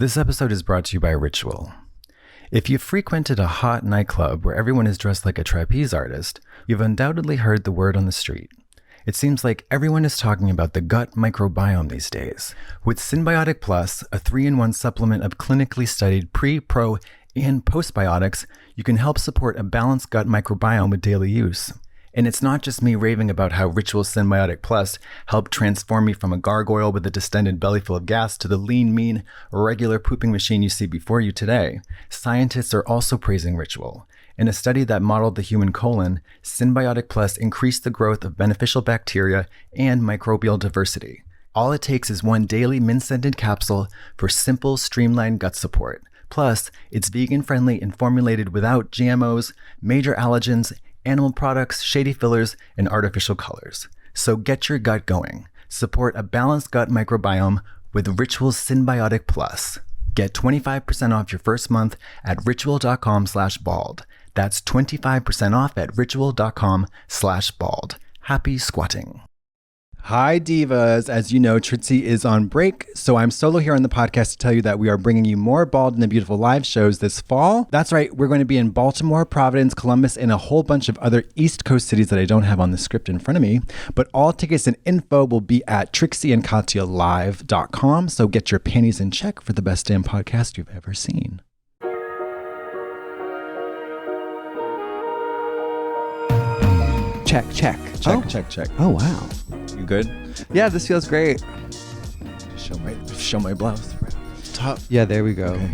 This episode is brought to you by Ritual. If you've frequented a hot nightclub where everyone is dressed like a trapeze artist, you've undoubtedly heard the word on the street. It seems like everyone is talking about the gut microbiome these days. With Synbiotic Plus, a 3-in-1 supplement of clinically studied pre, pro, and postbiotics, you can help support a balanced gut microbiome with daily use. And it's not just me raving about how Ritual Synbiotic Plus helped transform me from a gargoyle with a distended belly full of gas to the lean, mean, regular pooping machine you see before you today. Scientists are also praising Ritual. In a study that modeled the human colon, Synbiotic Plus increased the growth of beneficial bacteria and microbial diversity. All it takes is one daily mint-scented capsule for simple, streamlined gut support. Plus, it's vegan-friendly and formulated without GMOs, major allergens, animal products, shady fillers, and artificial colors. So get your gut going. Support a balanced gut microbiome with Ritual Synbiotic Plus. Get 25% off your first month at ritual.com/bald. That's 25% off at ritual.com/bald. Happy squatting. Hi, divas. As you know, Trixie is on break, so I'm solo here on the podcast to tell you that we are bringing you more Bald and the Beautiful live shows this fall. That's right, we're going to be in Baltimore, Providence, Columbus, and a whole bunch of other East Coast cities that I don't have on the script in front of me. But all tickets and info will be at trixieandkatyalive.com, so get your panties in check for the best damn podcast you've ever seen. Check. Check. Oh, wow. You good? Yeah, this feels great. Show my blouse. Top. Yeah, there we go. Okay.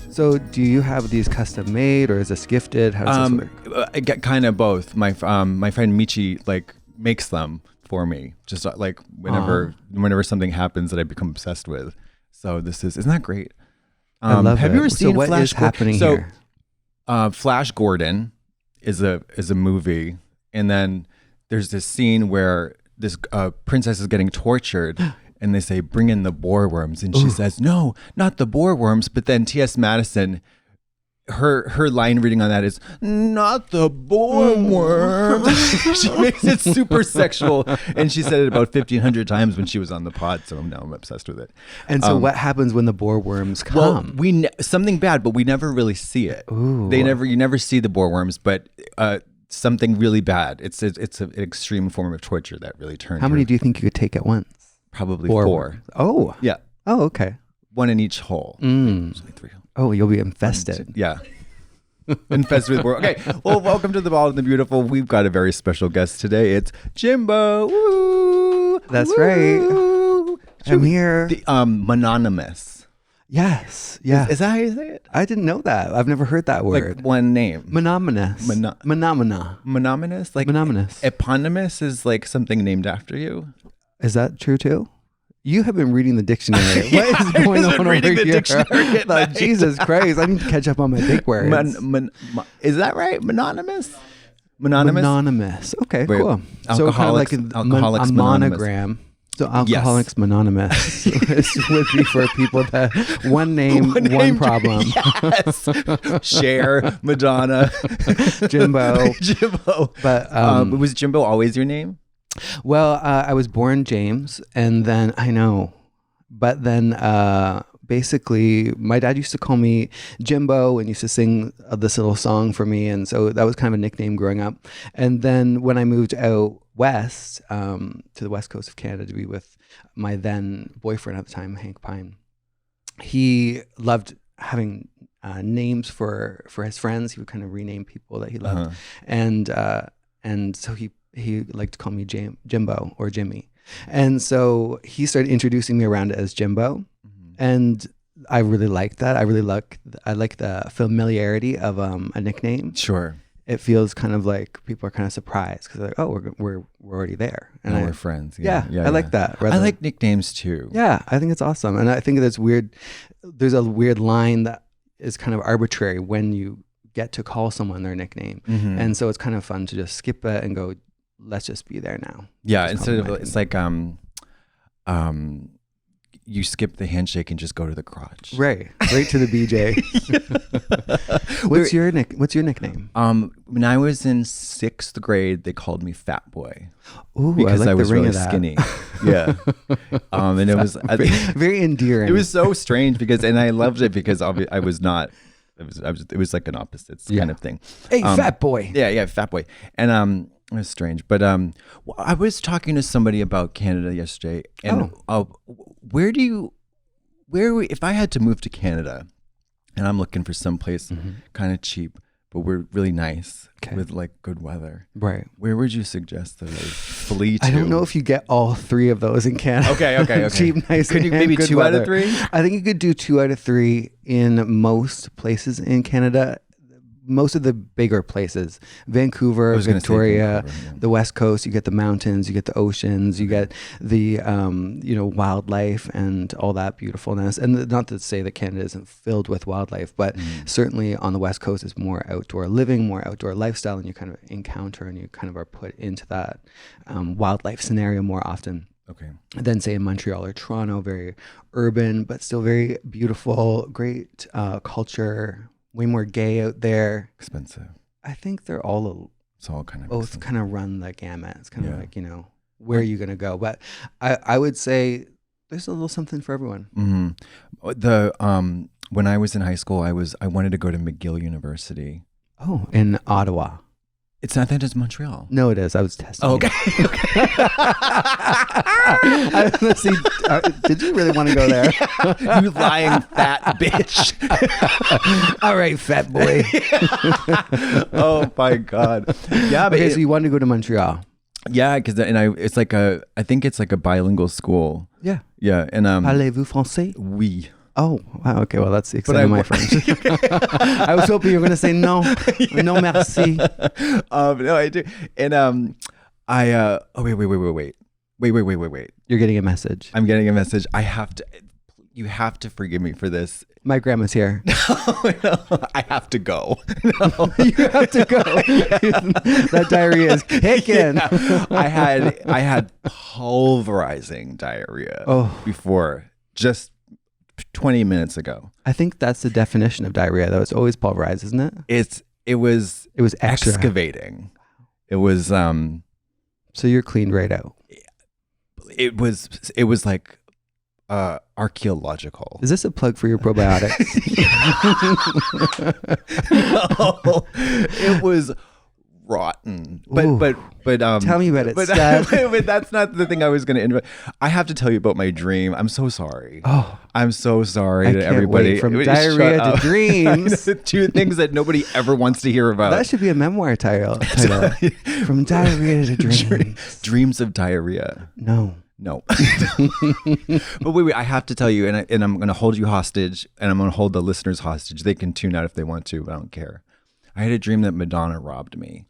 So do you have these custom made or is this gifted? How does this work? I get kind of both. My friend Michi makes them for me. Just whenever something happens that I become obsessed with. So isn't that great? I love have it. you ever seen what Flash is happening here? Flash Gordon is a movie, and then there's this scene where this princess is getting tortured, and they say, "Bring in the boar worms," and she says, "No, not the boar worms." But then T.S. Madison, her line reading on that is, "Not the boar worms." She makes it super sexual, and she said it about 1,500 times when she was on the pod. So now I'm obsessed with it. And so, what happens when the boar worms come? Well, something bad, but we never really see it. Ooh. You never see the boar worms, but something really bad. It's an extreme form of torture that really turns. How many do you think you could take at once? Probably Boar 4. worms. Oh. Yeah. Oh, okay. 1 in each hole. Mm. 3. Oh, you'll be infested. Yeah. Infested with boar. Okay. Well, welcome to the Bald and the Beautiful. We've got a very special guest today. It's Jimbo. Woo! That's Woo! right. I'm here. The mononymous. Yes. Yeah. Is that how you say it? I didn't know that. I've never heard that word. Like one name. Monogamous. Monomina. Monogamous? Like Monogamous. Eponymous is like something named after you. Is that true too? You have been reading the dictionary. What is going on over here? Like, Jesus Christ, I need to catch up on my big words. Is that right? Mononymous? Mononymous. Okay, Wait, cool. So kind of like a monogram. So Alcoholics Mononymous would be for people that one name, one problem. Yes. Cher, Madonna, Jimbo. But was Jimbo always your name? Well, I was born James, and then basically my dad used to call me Jimbo and used to sing this little song for me, and so that was kind of a nickname growing up. And then when I moved out west to the west coast of Canada to be with my then boyfriend at the time, Hank Pine, he loved having names for his friends. He would kind of rename people that he loved, and so he liked to call me Jimbo or Jimmy, and so he started introducing me around as Jimbo, and I really liked that. I like the familiarity of a nickname. Sure. It feels kind of like people are kind of surprised because they're like, oh, we're already there, and we're friends. Yeah, I like that. I like nicknames too. Yeah, I think it's awesome, and I think that's weird. There's a weird line that is kind of arbitrary when you get to call someone their nickname, and so it's kind of fun to just skip it and go, let's just be there now. Yeah, instead of it's like you skip the handshake and just go to the crotch. Right to the BJ. What's your nickname? When I was in 6th grade, they called me Fat Boy. Ooh, because I like was the ring really of that. skinny. Yeah. And it was very endearing. It was so strange and I loved it because I was not. It was like an opposites kind of thing. Hey, Fat Boy. Yeah, Fat Boy. And it was strange, but I was talking to somebody about Canada yesterday, and if I had to move to Canada, and I'm looking for someplace kind of cheap, but we're really nice with like good weather. Right. Where would you suggest that I flee to? I don't know if you get all 3 of those in Canada. Okay. Cheap, nice, could you and maybe good 2 weather. out of 3? I think you could do 2 out of 3 in most places in Canada. Most of the bigger places, Vancouver, Victoria, the West Coast, you get the mountains, you get the oceans, you get the wildlife and all that beautifulness. And not to say that Canada isn't filled with wildlife, but certainly on the West Coast is more outdoor living, more outdoor lifestyle, and you kind of encounter and you kind of are put into that wildlife scenario more often. Okay. Than say in Montreal or Toronto, very urban, but still very beautiful, great culture. Way more gay out there. Expensive. I think they're all it's all kind of both expensive. kind of run the gamut. It's kind of like, where are you going to go? But I would say there's a little something for everyone. Mm-hmm. When I was in high school, I wanted to go to McGill University. Oh, in Ottawa. It's not that it's Montreal. No, it is. I was testing. Oh, okay. Let's see. Did you really want to go there? You lying fat bitch. All right, fat boy. Oh my God. Yeah, but so you wanted to go to Montreal? Yeah, because I think it's like a bilingual school. Yeah. Yeah, and Parlez-vous français? Oui. Oh, wow. Okay, well, that's the extent of my French. I was hoping you were going to say no. No, merci. No, I do. And wait. You're getting a message. I'm getting a message. You have to forgive me for this. My grandma's here. No, I have to go. No. You have to go. That diarrhea is kicking. Yeah. I had pulverizing diarrhea before, just 20 minutes ago. I think that's the definition of diarrhea, though. It's always pulverized, isn't it? It was extra. Excavating. It was so you're cleaned right out. It was like archaeological. Is this a plug for your probiotics? No, it was rotten. But tell me about it. But that's not the thing I was going to invite. I have to tell you about my dream. I'm so sorry. Oh, I'm so sorry to can't everybody. Wait. From diarrhea to dreams. 2 things that nobody ever wants to hear about. That should be a memoir title. From diarrhea to dreams. Dreams of diarrhea. No. But wait, I have to tell you, and I'm going to hold you hostage, and I'm going to hold the listeners hostage. They can tune out if they want to, but I don't care. I had a dream that Madonna robbed me.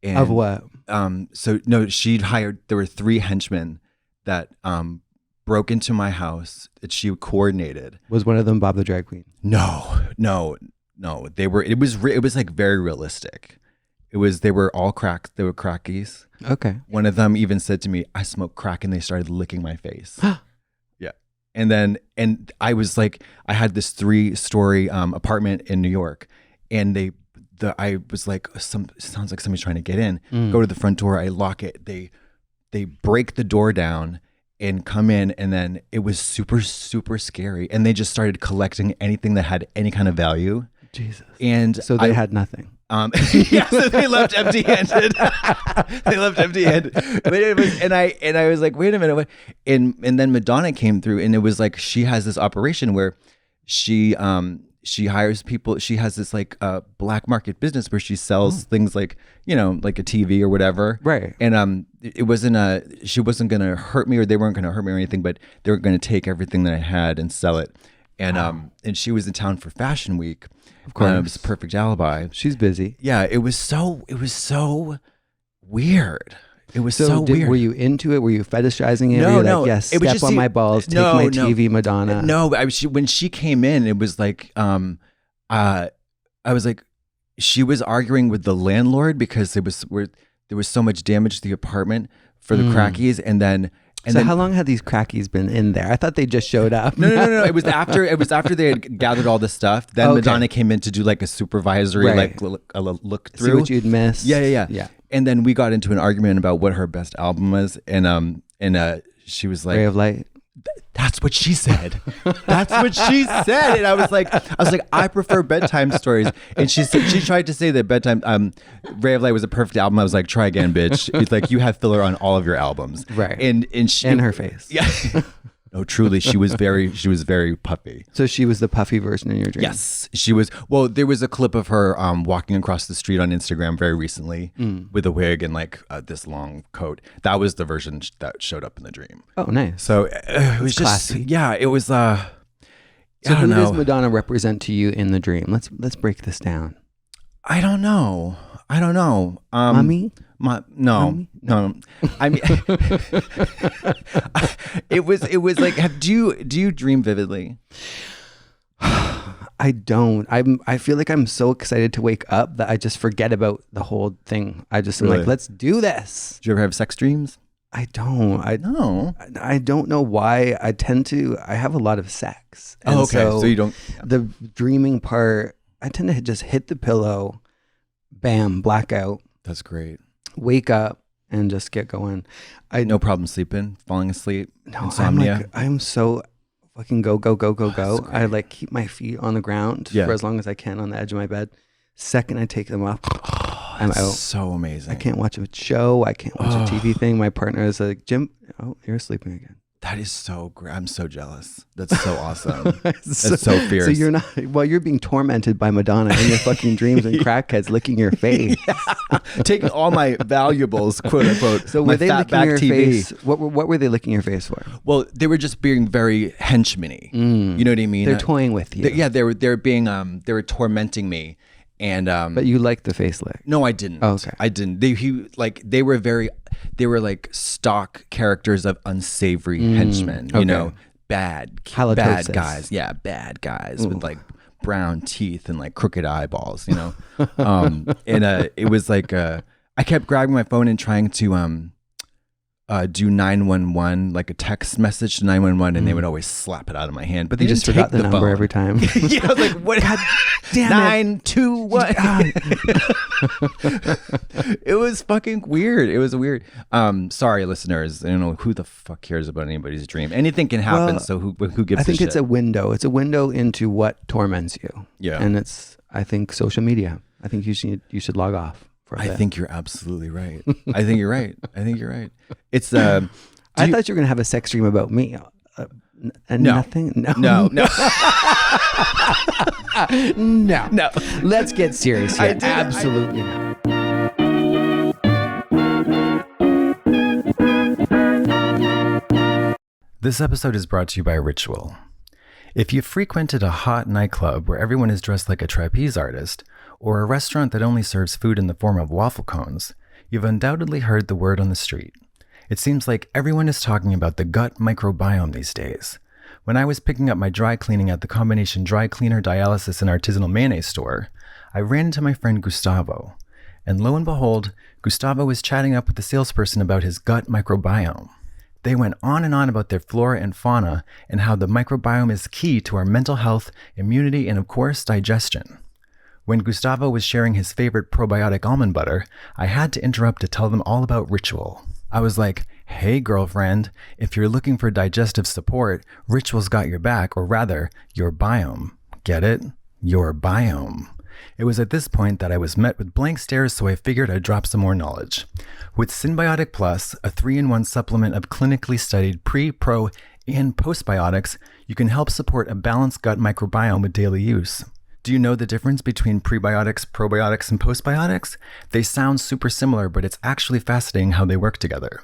And, of what? So no, there were 3 henchmen that broke into my house that she coordinated. Was one of them Bob the drag queen? No. It was like very realistic. They were all crack. They were crackies. Okay. One of them even said to me, "I smoke crack," and they started licking my face. Yeah. And I was like, I had this 3-story apartment in New York, and I was like, sounds like somebody's trying to get in. Go to the front door. I lock it. They break the door down and come in, and then it was super, super scary. And they just started collecting anything that had any kind of value. Jesus. And so they had nothing. Yeah, so they left empty-handed. But it was, and I was like, wait a minute, and then Madonna came through, and it was like she has this operation where she hires people. She has this like black market business where she sells things like like a TV or whatever. Right. And it wasn't she wasn't gonna hurt me, or they weren't gonna hurt me or anything, but they were gonna take everything that I had and sell it. And and she was in town for Fashion Week. Of course. It was a perfect alibi. She's busy. Yeah, it was so weird. It was so weird. Were you into it? Were you fetishizing it? No, like, yes, it was step just on my balls, take my TV, Madonna. No, when she came in, it was like, I was like, she was arguing with the landlord because there was so much damage to the apartment for the crackies, and And so then, how long had these crackies been in there? I thought they just showed up. No. It was after they had gathered all the stuff. Then Madonna came in to do like a supervisory look through. See what you'd missed. Yeah. And then we got into an argument about what her best album was, and she was like, Ray of Light. That's what she said. That's what she said. And I was like, I prefer bedtime stories. And she tried to say that bedtime, Ray of Light was a perfect album. I was like, try again, bitch. It's like, you have filler on all of your albums. Right. And she, in her face. Yeah. No, truly, she was very puffy. So she was the puffy version in your dream? Yes, she was. Well, there was a clip of her walking across the street on Instagram very recently with a wig and like this long coat. That was the version that showed up in the dream. Oh, nice. So it was classy. It was. So who does Madonna represent to you in the dream? Let's break this down. I don't know. Mommy? No. I mean, it was like, do you dream vividly? I don't. I feel like I'm so excited to wake up that I just forget about the whole thing. I'm like, let's do this. Do you ever have sex dreams? I don't. I don't know why. I have a lot of sex. And So you don't. Yeah. The dreaming part, I tend to just hit the pillow, bam, blackout. That's great. Wake up and just get going. No problem sleeping, falling asleep, no, insomnia. I'm so fucking go. I like keep my feet on the ground for as long as I can on the edge of my bed. Second I take them off, I'm out. So amazing. I can't watch a show. I can't watch a TV thing. My partner is like, Jim, you're sleeping again. That is so great. I'm so jealous. That's so awesome. That's so fierce. So you're not, you're being tormented by Madonna in your fucking dreams and crackheads licking your face. Taking all my valuables, quote unquote. So were they licking your face? What were they licking your face for? Well, they were just being very henchman-y. You know what I mean? They're toying with you. They were tormenting me. And but you liked the face lick? No, I didn't. Oh, okay. I didn't. They were like stock characters of unsavory henchmen. You know, bad guys. Yeah, bad guys with like brown teeth and like crooked eyeballs. You know, it was like I kept grabbing my phone and trying to do 911, like a text message to 911, and they would always slap it out of my hand. But they just forgot the number every time. Yeah, I was like, what? God damn 921. It was fucking weird. It was weird. Sorry, listeners. I don't know who the fuck cares about anybody's dream. Anything can happen. Well, so who gives? I think a it's shit? a window. It's a window into what torments you. Yeah, and I think social media. I think you should log off. I think you're absolutely right. I think you're right. It's I thought you were gonna have a sex dream about me. And no. Nothing. No. No. Let's get serious here. Absolutely not. This episode is brought to you by Ritual. If you've frequented a hot nightclub where everyone is dressed like a trapeze artist, or a restaurant that only serves food in the form of waffle cones, you've undoubtedly heard the word on the street. It seems like everyone is talking about the gut microbiome these days. When I was picking up my dry cleaning at the combination dry cleaner, dialysis, and artisanal mayonnaise store, I ran into my friend Gustavo. And lo and behold, Gustavo was chatting up with the salesperson about his gut microbiome. They went on and on about their flora and fauna and how the microbiome is key to our mental health, immunity, and of course, digestion. When Gustavo was sharing his favorite probiotic almond butter, I had to interrupt to tell them all about Ritual. I was like, hey girlfriend, if you're looking for digestive support, Ritual's got your back, or rather, your biome. Get it? Your biome. It was at this point that I was met with blank stares, so I figured I'd drop some more knowledge. With Symbiotic Plus, a 3-in-1 supplement of clinically studied pre, pro, and postbiotics, you can help support a balanced gut microbiome with daily use. Do you know the difference between prebiotics, probiotics, and postbiotics? They sound super similar, but it's actually fascinating how they work together.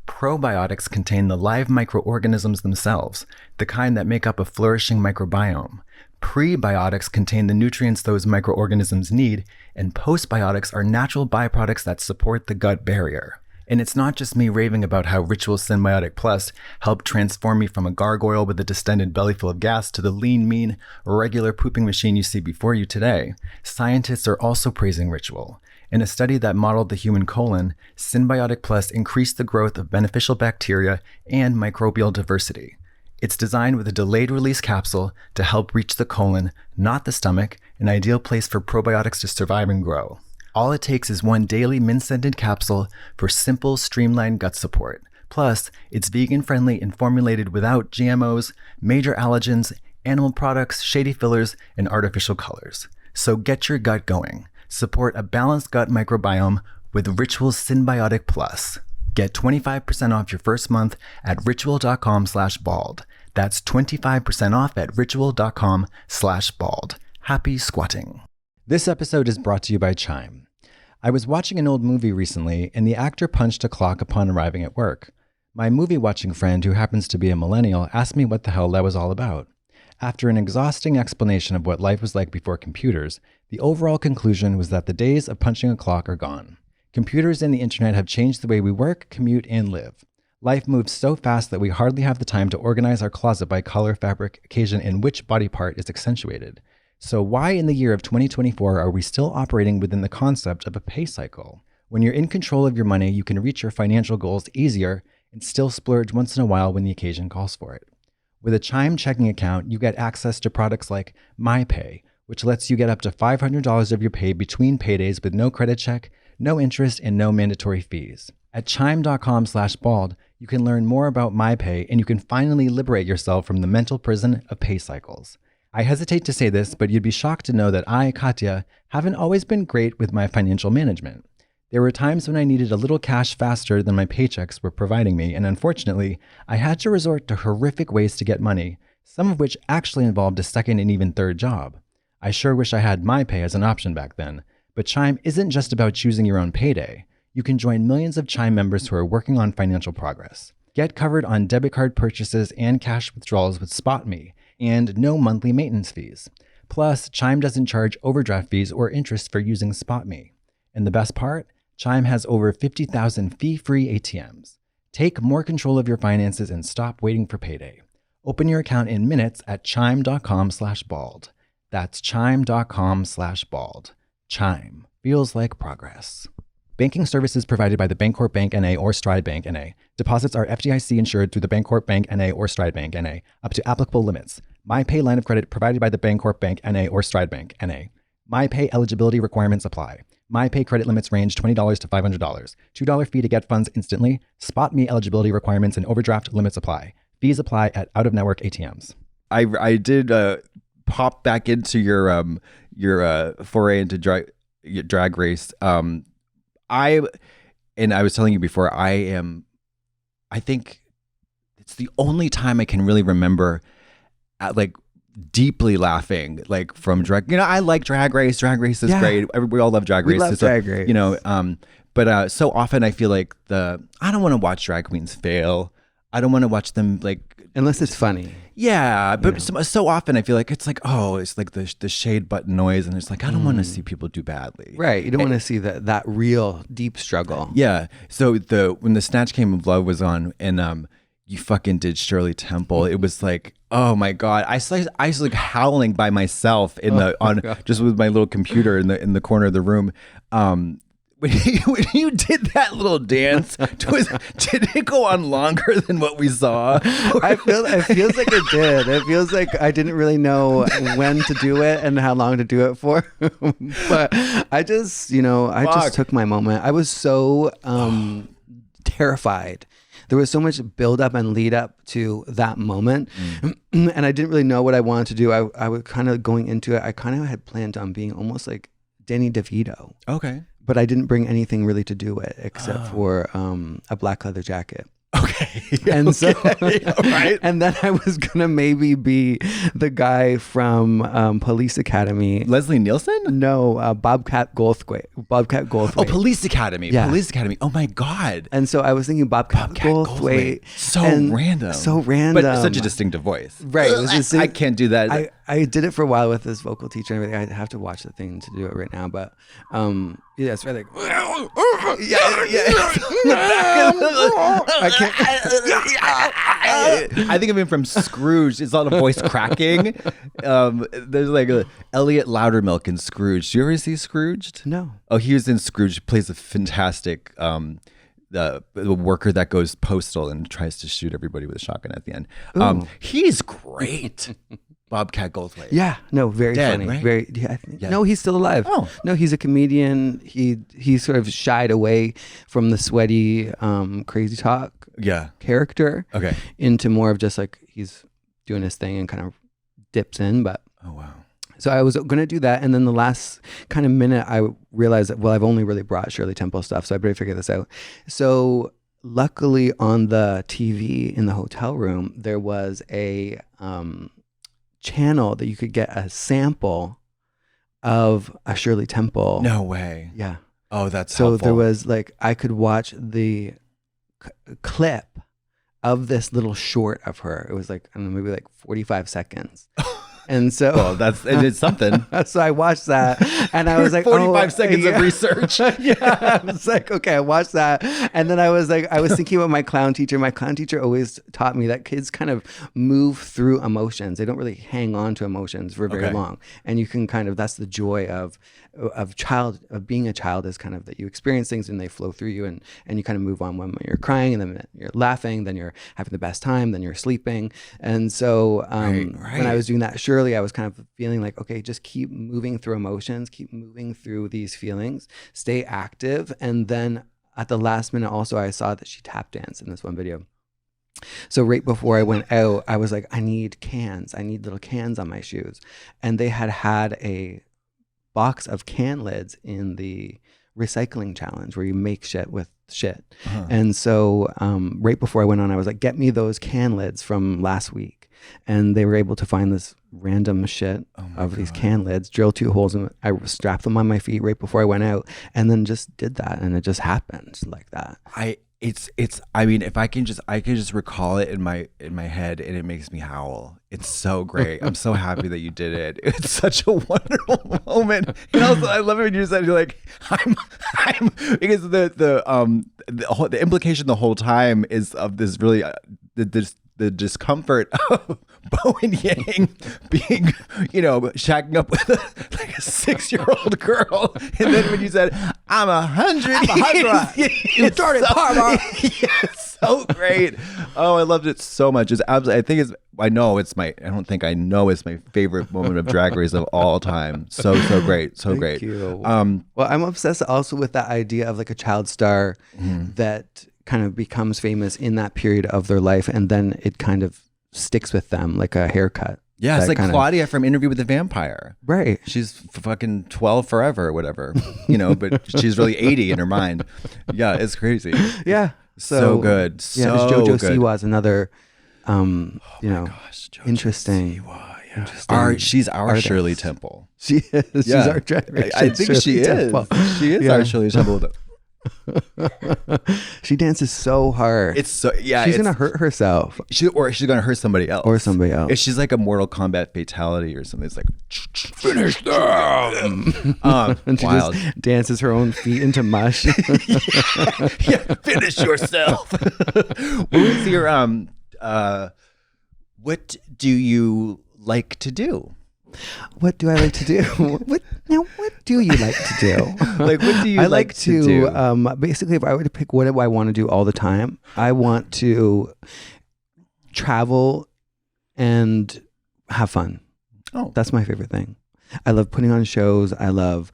Probiotics contain the live microorganisms themselves, the kind that make up a flourishing microbiome. Prebiotics contain the nutrients those microorganisms need, and postbiotics are natural byproducts that support the gut barrier. And it's not just me raving about how Ritual Symbiotic Plus helped transform me from a gargoyle with a distended belly full of gas to the lean, mean, regular pooping machine you see before you today. Scientists are also praising Ritual. In a study that modeled the human colon, Synbiotic Plus increased the growth of beneficial bacteria and microbial diversity. It's designed with a delayed release capsule to help reach the colon, not the stomach, an ideal place for probiotics to survive and grow. All it takes is one daily mint-scented capsule for simple, streamlined gut support. Plus, it's vegan-friendly and formulated without GMOs, major allergens, animal products, shady fillers, and artificial colors. So get your gut going. Support a balanced gut microbiome with Ritual Synbiotic Plus. Get 25% off your first month at ritual.com/bald. That's 25% off at ritual.com/bald. Happy squatting. This episode is brought to you by Chime. I was watching an old movie recently, and the actor punched a clock upon arriving at work. My movie-watching friend, who happens to be a millennial, asked me what the hell that was all about. After an exhausting explanation of what life was like before computers, the overall conclusion was that the days of punching a clock are gone. Computers and the internet have changed the way we work, commute, and live. Life moves so fast that we hardly have the time to organize our closet by color, fabric, occasion, and which body part is accentuated. So why in the year of 2024 are we still operating within the concept of a pay cycle? When you're in control of your money, you can reach your financial goals easier and still splurge once in a while when the occasion calls for it. With a Chime checking account, you get access to products like MyPay, which lets you get up to $500 of your pay between paydays with no credit check, no interest, and no mandatory fees. At chime.com/bald, you can learn more about MyPay, and you can finally liberate yourself from the mental prison of pay cycles. I hesitate to say this, but you'd be shocked to know that I, Katya, haven't always been great with my financial management. There were times when I needed a little cash faster than my paychecks were providing me, and unfortunately, I had to resort to horrific ways to get money, some of which actually involved a second and even third job. I sure wish I had MyPay as an option back then, but Chime isn't just about choosing your own payday. You can join millions of Chime members who are working on financial progress. Get covered on debit card purchases and cash withdrawals with SpotMe, and no monthly maintenance fees. Plus, Chime doesn't charge overdraft fees or interest for using SpotMe. And the best part? Chime has over 50,000 fee-free ATMs. Take more control of your finances and stop waiting for payday. Open your account in minutes at chime.com/bald. That's chime.com/bald. Chime. Feels like progress. Banking services provided by the Bancorp Bank N.A. or Stride Bank N.A. Deposits are FDIC insured through the Bancorp Bank N.A. or Stride Bank N.A. up to applicable limits. MyPay line of credit provided by the Bancorp Bank N.A. or Stride Bank N.A. MyPay eligibility requirements apply. MyPay credit limits range $20 to $500. $2 fee to get funds instantly. SpotMe eligibility requirements and overdraft limits apply. Fees apply at out-of-network ATMs. I did pop back into your foray into drag race. I was telling you before, I think it's the only time I can really remember like deeply laughing, like from drag. I like drag race. Drag race is great. We all love drag race. We love drag race. But so often I feel like I don't want to watch drag queens fail. I don't want to watch them unless it's funny. Yeah, but so often I feel like it's like, oh, it's like the shade button noise, and it's like I don't want to see people do badly. Right, you don't want to see that real deep struggle. Yeah. So when the Snatch Game of Love was on, and you fucking did Shirley Temple, it was like, oh my god, I was like howling by myself just with my little computer in the corner of the room. When you did that little dance, did it go on longer than what we saw? It feels like it did. It feels like I didn't really know when to do it and how long to do it for. But I just took my moment. I was so terrified. There was so much build up and lead up to that moment. And I didn't really know what I wanted to do. I was kind of going into it. I kind of had planned on being almost like Danny DeVito. Okay. But I didn't bring anything really to do it except for a black leather jacket. Okay. And so, right. And then I was gonna maybe be the guy from Police Academy. Leslie Nielsen? No, Bobcat Goldthwait. Oh, Police Academy. Yeah. Police Academy. Oh my god. And so I was thinking Bobcat Goldthwait. So random. So random. But such a distinctive voice. Right. It was I can't do that. I did it for a while with this vocal teacher and everything. I have to watch the thing to do it right now, but yeah, it's really like, I can't. I think of him from Scrooge. It's not a voice cracking. There's like a Elliot Loudermilk in Scrooge. Do you ever see Scrooged? No. Oh, he was in Scrooge. He plays a fantastic the worker that goes postal and tries to shoot everybody with a shotgun at the end. He's great. Bobcat Goldthwait. Yeah, no, very Dead, funny. right? Very. Yeah. No, he's still alive. Oh. No, he's a comedian. He sort of shied away from the sweaty, crazy talk character. Okay. Into more of just like he's doing his thing and kind of dips in. But oh wow. So I was going to do that, and then the last kind of minute, I realized that I've only really brought Shirley Temple stuff, so I better figure this out. So luckily, on the TV in the hotel room, there was a channel that you could get a sample of a Shirley Temple. No way. Yeah. Oh, that's so helpful. there was like I could watch the clip of this little short of her. It was like I don't know, maybe like 45 seconds. And so it did something. So I watched that and I was like 45 seconds of research. Yeah. I was like, okay, I watched that. And then I was thinking about my clown teacher. My clown teacher always taught me that kids kind of move through emotions. They don't really hang on to emotions for very long. And you can that's the joy of being a child is kind of that you experience things and they flow through you and you kind of move on when you're crying and then you're laughing, then you're having the best time, then you're sleeping. And so when I was doing that, surely I was kind of feeling like, okay, just keep moving through emotions, keep moving through these feelings, stay active. And then at the last minute also, I saw that she tap danced in this one video. So right before I went out, I was like, I need cans. I need little cans on my shoes. And they had a box of can lids in the recycling challenge where you make shit with shit. And so right before I went on, I was like, get me those can lids from last week. And they were able to find this random shit of these can lids, drill 2 holes in it. I strapped them on my feet right before I went out and then just did that. And it just happened like that. I mean, if I can just recall it in my head and it makes me howl. It's so great. I'm so happy that you did it. It's such a wonderful moment. And also I love it when you said you're like, I'm because the implication the whole time is of this really the discomfort of Bo and Yang being, shacking up with a 6-year-old girl. And then when you said, I'm 100. You started Parma. Yes, so great. Oh, I loved it so much. It's absolutely, I know it's my favorite moment of Drag Race of all time. So great. So great. Thank you. Well, I'm obsessed also with that idea of like a child star that kind of becomes famous in that period of their life and then it kind of sticks with them like a haircut. Yeah, it's like Claudia from Interview with the Vampire. Right. She's fucking 12 forever or whatever, but she's really 80 in her mind. Yeah, it's crazy. Yeah. So good. Yeah, so JoJo good. Siwa is another, JoJo interesting. Siwa, yeah. She's our artist. Shirley Temple. She is. She's our Drag Race. I think she is. She is our Shirley Temple. She dances so hard. It's so she's gonna hurt herself. She's gonna hurt somebody else. Or somebody else. If she's like a Mortal Kombat fatality or something, it's like finish them. And she wild. Just dances her own feet into mush. Yeah, finish yourself. What was your what do you like to do? What do I like to do? What do you like to do? Like, what do you like to do? Basically, if I were to pick what do I want to do all the time, I want to travel and have fun. Oh, that's my favorite thing. I love putting on shows. I love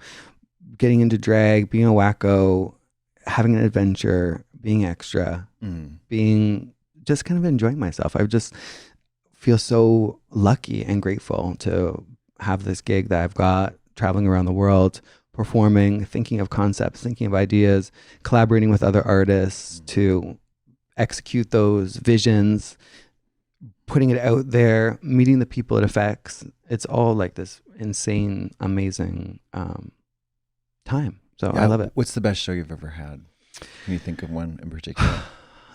getting into drag, being a wacko, having an adventure, being extra, being just kind of enjoying myself. I just feel so lucky and grateful to have this gig that I've got, traveling around the world, performing, thinking of concepts, thinking of ideas, collaborating with other artists to execute those visions, putting it out there, meeting the people it affects. It's all like this insane, amazing time. So I love it. What's the best show you've ever had? Can you think of one in particular?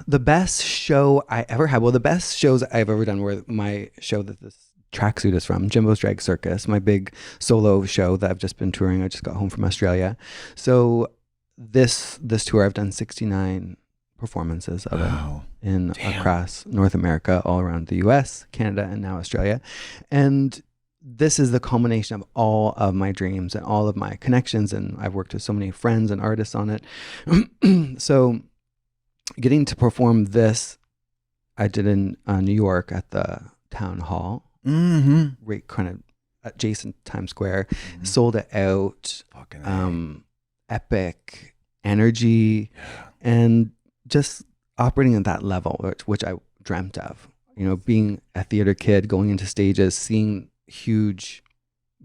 The best show I ever had. Well, the best shows I've ever done were my show that this tracksuit is from, Jimbo's Drag Circus, my big solo show that I've just been touring. I just got home from Australia. So this tour, I've done 69 performances of it across North America, all around the US, Canada, and now Australia. And this is the culmination of all of my dreams and all of my connections. And I've worked with so many friends and artists on it. So getting to perform this, I did in New York at the Town Hall, right kind of adjacent to Times Square, sold it out, epic energy, and just operating at that level, which I dreamt of, you know, being a theater kid, going into stages, seeing huge,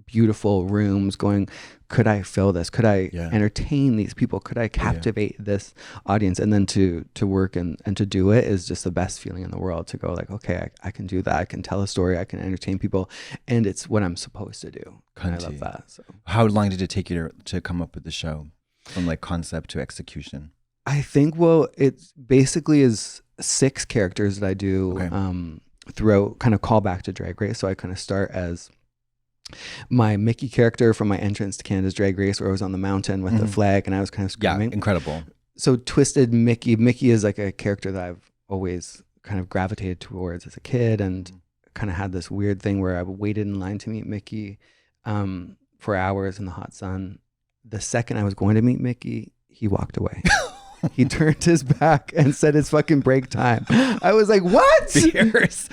beautiful rooms, going, could I fill this? Could I entertain these people? Could I captivate this audience? And then to work and to do it is just the best feeling in the world, to go like, okay, I can do that. I can tell a story. I can entertain people. And it's what I'm supposed to do. And I love that. So how long did it take you to come up with the show, from like concept to execution? I think, well, it basically is 6 characters that I do throughout, kind of call back to Drag Race. So I kind of start as my Mickey character from my entrance to Canada's Drag Race, where I was on the mountain with the flag and I was kind of screaming. Yeah, incredible. So twisted Mickey. Mickey is like a character that I've always kind of gravitated towards as a kid, and kind of had this weird thing where I waited in line to meet Mickey for hours in the hot sun. The second I was going to meet Mickey, he walked away. He turned his back and said it's fucking break time. I was like, what? Fierce.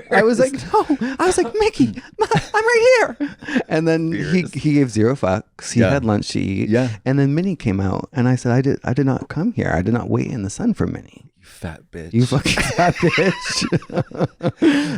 I was like, no. I was like, Mickey, I'm right here. And then he gave 0 fucks. He had lunch to eat. Yeah. And then Minnie came out, and I said, I did not come here. I did not wait in the sun for Minnie. You fat bitch. You fucking fat bitch.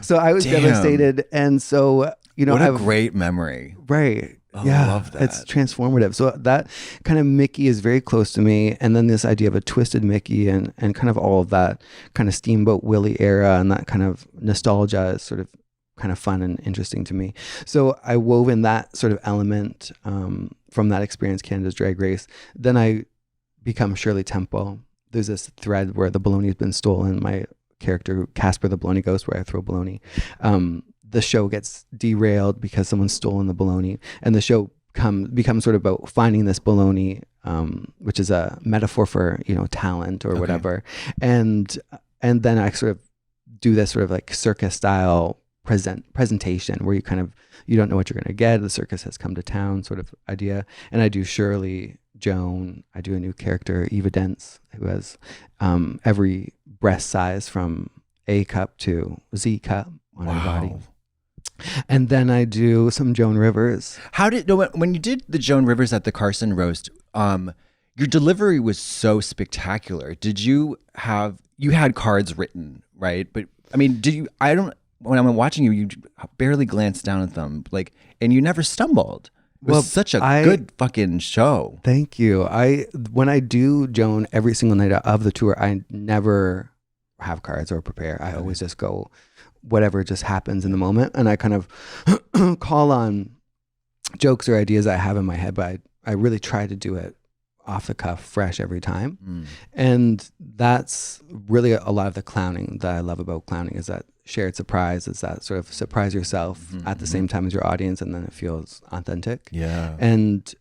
So I was devastated. And so, you know, what a great memory. Right. Oh, yeah, I love that. It's transformative. So that kind of Mickey is very close to me. And then this idea of a twisted Mickey and kind of all of that kind of Steamboat Willie era and that kind of nostalgia is sort of kind of fun and interesting to me. So I wove in that sort of element from that experience, Canada's Drag Race. Then I become Shirley Temple. There's this thread where the bologna has been stolen. My character, Casper the Bologna Ghost, where I throw bologna. The show gets derailed because someone's stolen the bologna, and the show becomes sort of about finding this bologna, which is a metaphor for, you know, talent or whatever. And then I sort of do this sort of like circus style presentation where you don't know what you're going to get. The circus has come to town sort of idea. And I do Shirley, Joan. I do a new character, Eva Dents, who has every breast size from A cup to Z cup on her body. And then I do some Joan Rivers. When you did the Joan Rivers at the Carson roast, your delivery was so spectacular. Did you had cards written, right? But I mean, when I'm watching you barely glanced down at them, like, and you never stumbled. It was such a good fucking show. Thank you. When I do Joan every single night of the tour, I never have cards or prepare. I always just go, whatever just happens in the moment. And I kind of call on jokes or ideas I have in my head, but I really try to do it off the cuff, fresh every time. And that's really a lot of the clowning that I love about clowning, is that shared surprise. Is that sort of surprise yourself at the same time as your audience, and then it feels authentic. Yeah. And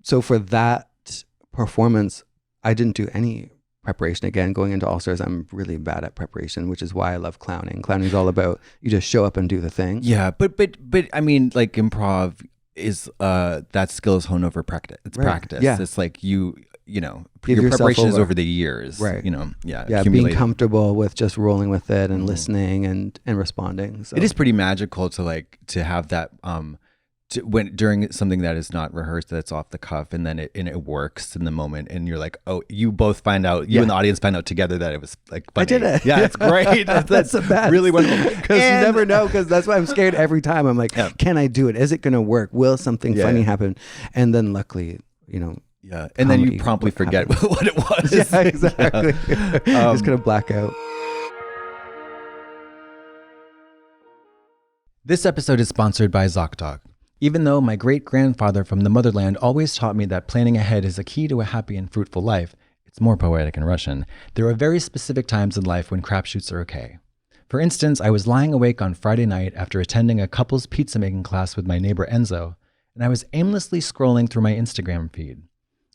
so for that performance, I didn't do any preparation. Again, going into All Stars, I'm really bad at preparation, which is why I love clowning. Clowning is all about you just show up and do the thing. Yeah, but I mean, like, improv is that skill is honed over practice. It's practice. Yeah. It's like you know, your preparation is over the years. Right. You know, being comfortable with just rolling with it and listening and responding. So it is pretty magical to have that during something that is not rehearsed, that's off the cuff, and then it works in the moment, and you're like, oh, you both find out, you and the audience find out together that it was like funny. I did it. Yeah, it's great. That's the best. Really wonderful. Because you never know, because that's why I'm scared every time. I'm like, can I do it? Is it going to work? Will something funny happen? And then luckily, you know. Yeah, and then you promptly forget what it was. Yeah, exactly. Just going to black out. This episode is sponsored by Zocdoc. Even though my great-grandfather from the motherland always taught me that planning ahead is a key to a happy and fruitful life, it's more poetic in Russian, there are very specific times in life when crapshoots are okay. For instance, I was lying awake on Friday night after attending a couple's pizza making class with my neighbor Enzo, and I was aimlessly scrolling through my Instagram feed.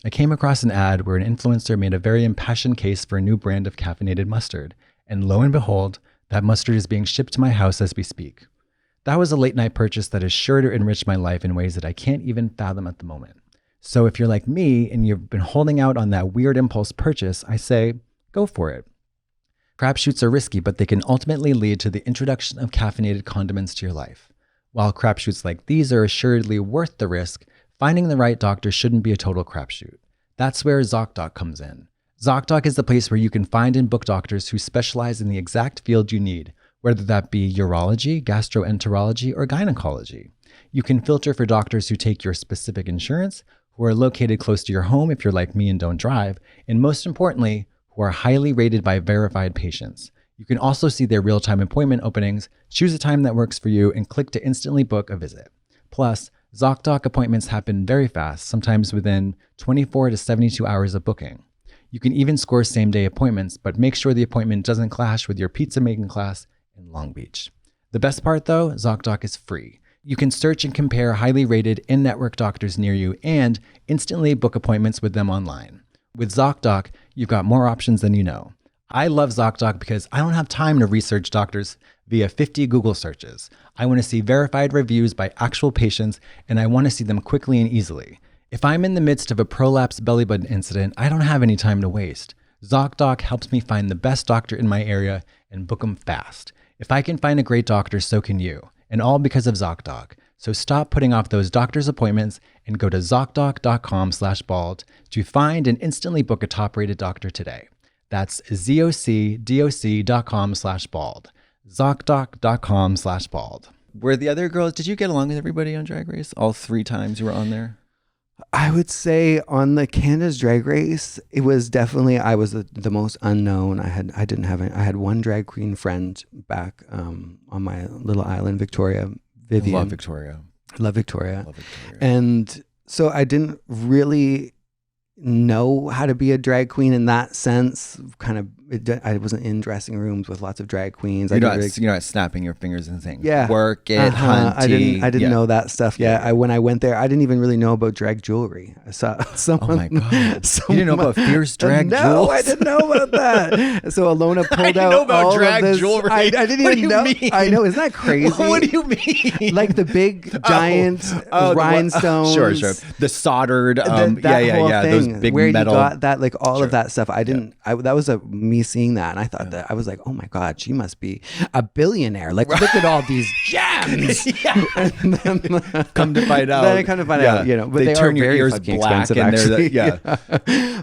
I came across an ad where an influencer made a very impassioned case for a new brand of caffeinated mustard, and lo and behold, that mustard is being shipped to my house as we speak. That was a late night purchase that is sure to enrich my life in ways that I can't even fathom at the moment. So if you're like me and you've been holding out on that weird impulse purchase, I say, go for it. Crapshoots are risky, but they can ultimately lead to the introduction of caffeinated condiments to your life. While crapshoots like these are assuredly worth the risk, finding the right doctor shouldn't be a total crapshoot. That's where Zocdoc comes in. Zocdoc is the place where you can find and book doctors who specialize in the exact field you need, whether that be urology, gastroenterology, or gynecology. You can filter for doctors who take your specific insurance, who are located close to your home if you're like me and don't drive, and most importantly, who are highly rated by verified patients. You can also see their real-time appointment openings, choose a time that works for you, and click to instantly book a visit. Plus, Zocdoc appointments happen very fast, sometimes within 24 to 72 hours of booking. You can even score same-day appointments, but make sure the appointment doesn't clash with your pizza-making class in Long Beach. The best part though, Zocdoc is free. You can search and compare highly rated in-network doctors near you and instantly book appointments with them online. With Zocdoc, you've got more options than you know. I love Zocdoc because I don't have time to research doctors via 50 Google searches. I want to see verified reviews by actual patients, and I want to see them quickly and easily. If I'm in the midst of a prolapse belly button incident, I don't have any time to waste. Zocdoc helps me find the best doctor in my area and book them fast. If I can find a great doctor, so can you. And all because of Zocdoc. So stop putting off those doctor's appointments and go to Zocdoc.com/bald to find and instantly book a top-rated doctor today. That's ZocDoc.com/bald. Zocdoc.com/bald. Were the other girls, did you get along with everybody on Drag Race? All 3 times you were on there? I would say on the Canada's Drag Race, it was definitely, I was the most unknown. I had one drag queen friend back on my little island, Victoria, Vivian. Love Victoria. Love Victoria. And so I didn't really know how to be a drag queen in that sense. I wasn't in dressing rooms with lots of drag queens. You're not snapping your fingers and saying, yeah, work it, hunty. I didn't know that stuff. Yeah. When I went there, I didn't even really know about drag jewelry. I saw someone. Oh my God. You didn't know about fierce drag jewels? No, I didn't know about that. So Alona pulled out know about all drag of this. jewelry. I didn't What even do you know. mean? I know. Isn't that crazy? What do you mean? Like the big giant rhinestones. Sure. The soldered. That whole thing, those big where metal. you got that, like all of that stuff. I didn't. that was me seeing that, and I thought that I was like, oh my God, she must be a billionaire. Like, look at all these gems. And then, come to find out. Then I kind of find out, but they turn are your very ears fucking black expensive. and Actually,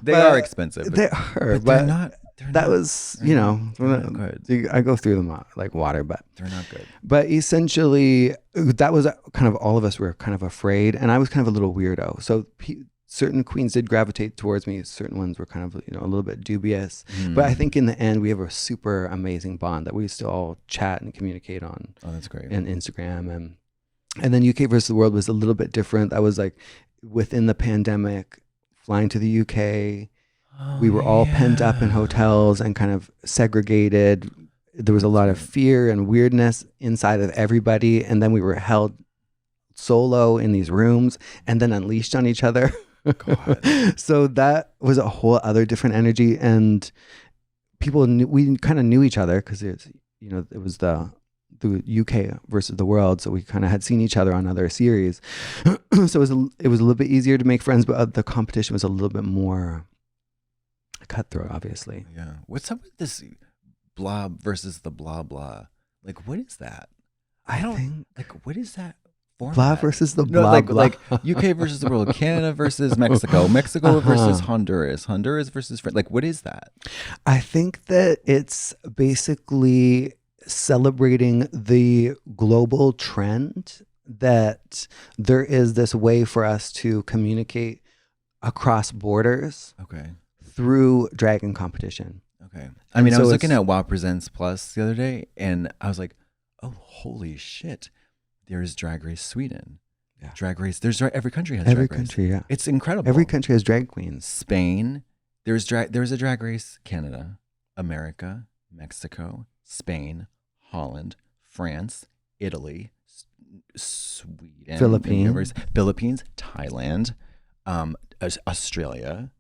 they are expensive. They are, but they're not. That was, good. I go through them like water, but they're not good. But essentially, that was kind of, all of us were kind of afraid, and I was kind of a little weirdo. So certain queens did gravitate towards me. Certain ones were kind of, a little bit dubious. But I think in the end, we have a super amazing bond that we still all chat and communicate on. Oh, that's great. And Instagram. And then UK versus the world was a little bit different. That was like within the pandemic, flying to the UK. We were all pent up in hotels and kind of segregated. There was a lot of fear and weirdness inside of everybody. And then we were held solo in these rooms and then unleashed on each other. God. So that was a whole other different energy. And people we kind of knew each other because it was the UK versus the world. So we kind of had seen each other on other series. So it was a little bit easier to make friends, but the competition was a little bit more cutthroat, obviously. Yeah. What's up with this blob versus the blah blah? Like, what is that? What is that? Blah versus the blah blah. Like UK versus the world, Canada versus Mexico, Mexico versus Honduras, Honduras versus France. Like, what is that? I think that it's basically celebrating the global trend that there is this way for us to communicate across borders. Okay. Through drag and competition. Okay. I mean, I was looking at Wow Presents Plus the other day, and I was like, oh, holy shit. There's Drag Race Sweden. Yeah. Drag Race. Every country has Drag Race. Every country, yeah. It's incredible. Every country has drag queens. Spain. There's a Drag Race Canada, America, Mexico, Spain, Holland, France, Italy, Sweden, Philippines, Thailand, Australia.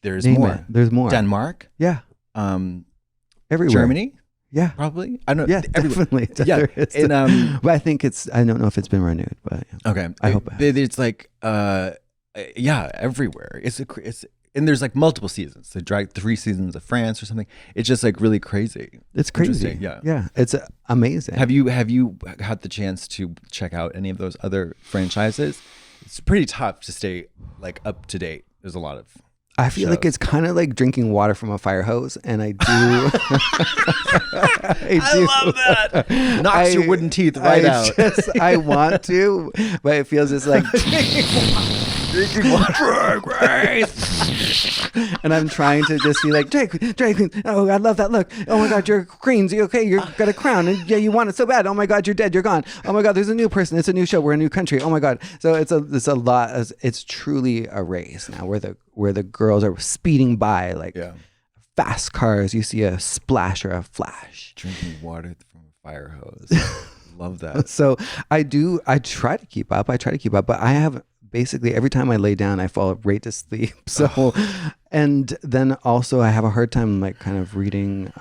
There's Name more. it. There's more. Denmark. Yeah. Everywhere. Germany. Yeah. Probably. I don't know. Yeah, definitely. Yeah. There is. And, but I think I don't know if it's been renewed, but yeah. okay. I hope it has. It's like, everywhere. It's and there's like multiple seasons. They drag 3 seasons of France or something. It's just like really crazy. It's crazy. Interesting, yeah. Yeah. It's amazing. Have you had the chance to check out any of those other franchises? It's pretty tough to stay like up to date. There's a lot of I feel like it's kind of like drinking water from a fire hose, and I do. I love that. Knocks your wooden teeth right out. I want to, but it feels just like drinking water. And I'm trying to just be like, drag queen. Oh, I love that look. Oh my God, you're queens. You okay? You've got a crown, and yeah, you want it so bad. Oh my God, you're dead. You're gone. Oh my God, there's a new person. It's a new show. We're a new country. Oh my God. So it's a lot. It's truly a race now, where the girls are speeding by like fast cars. You see a splash or a flash. Drinking water from a fire hose. Love that. So I try to keep up. But I have basically every time I lay down, I fall right to sleep. So, and then also I have a hard time like kind of reading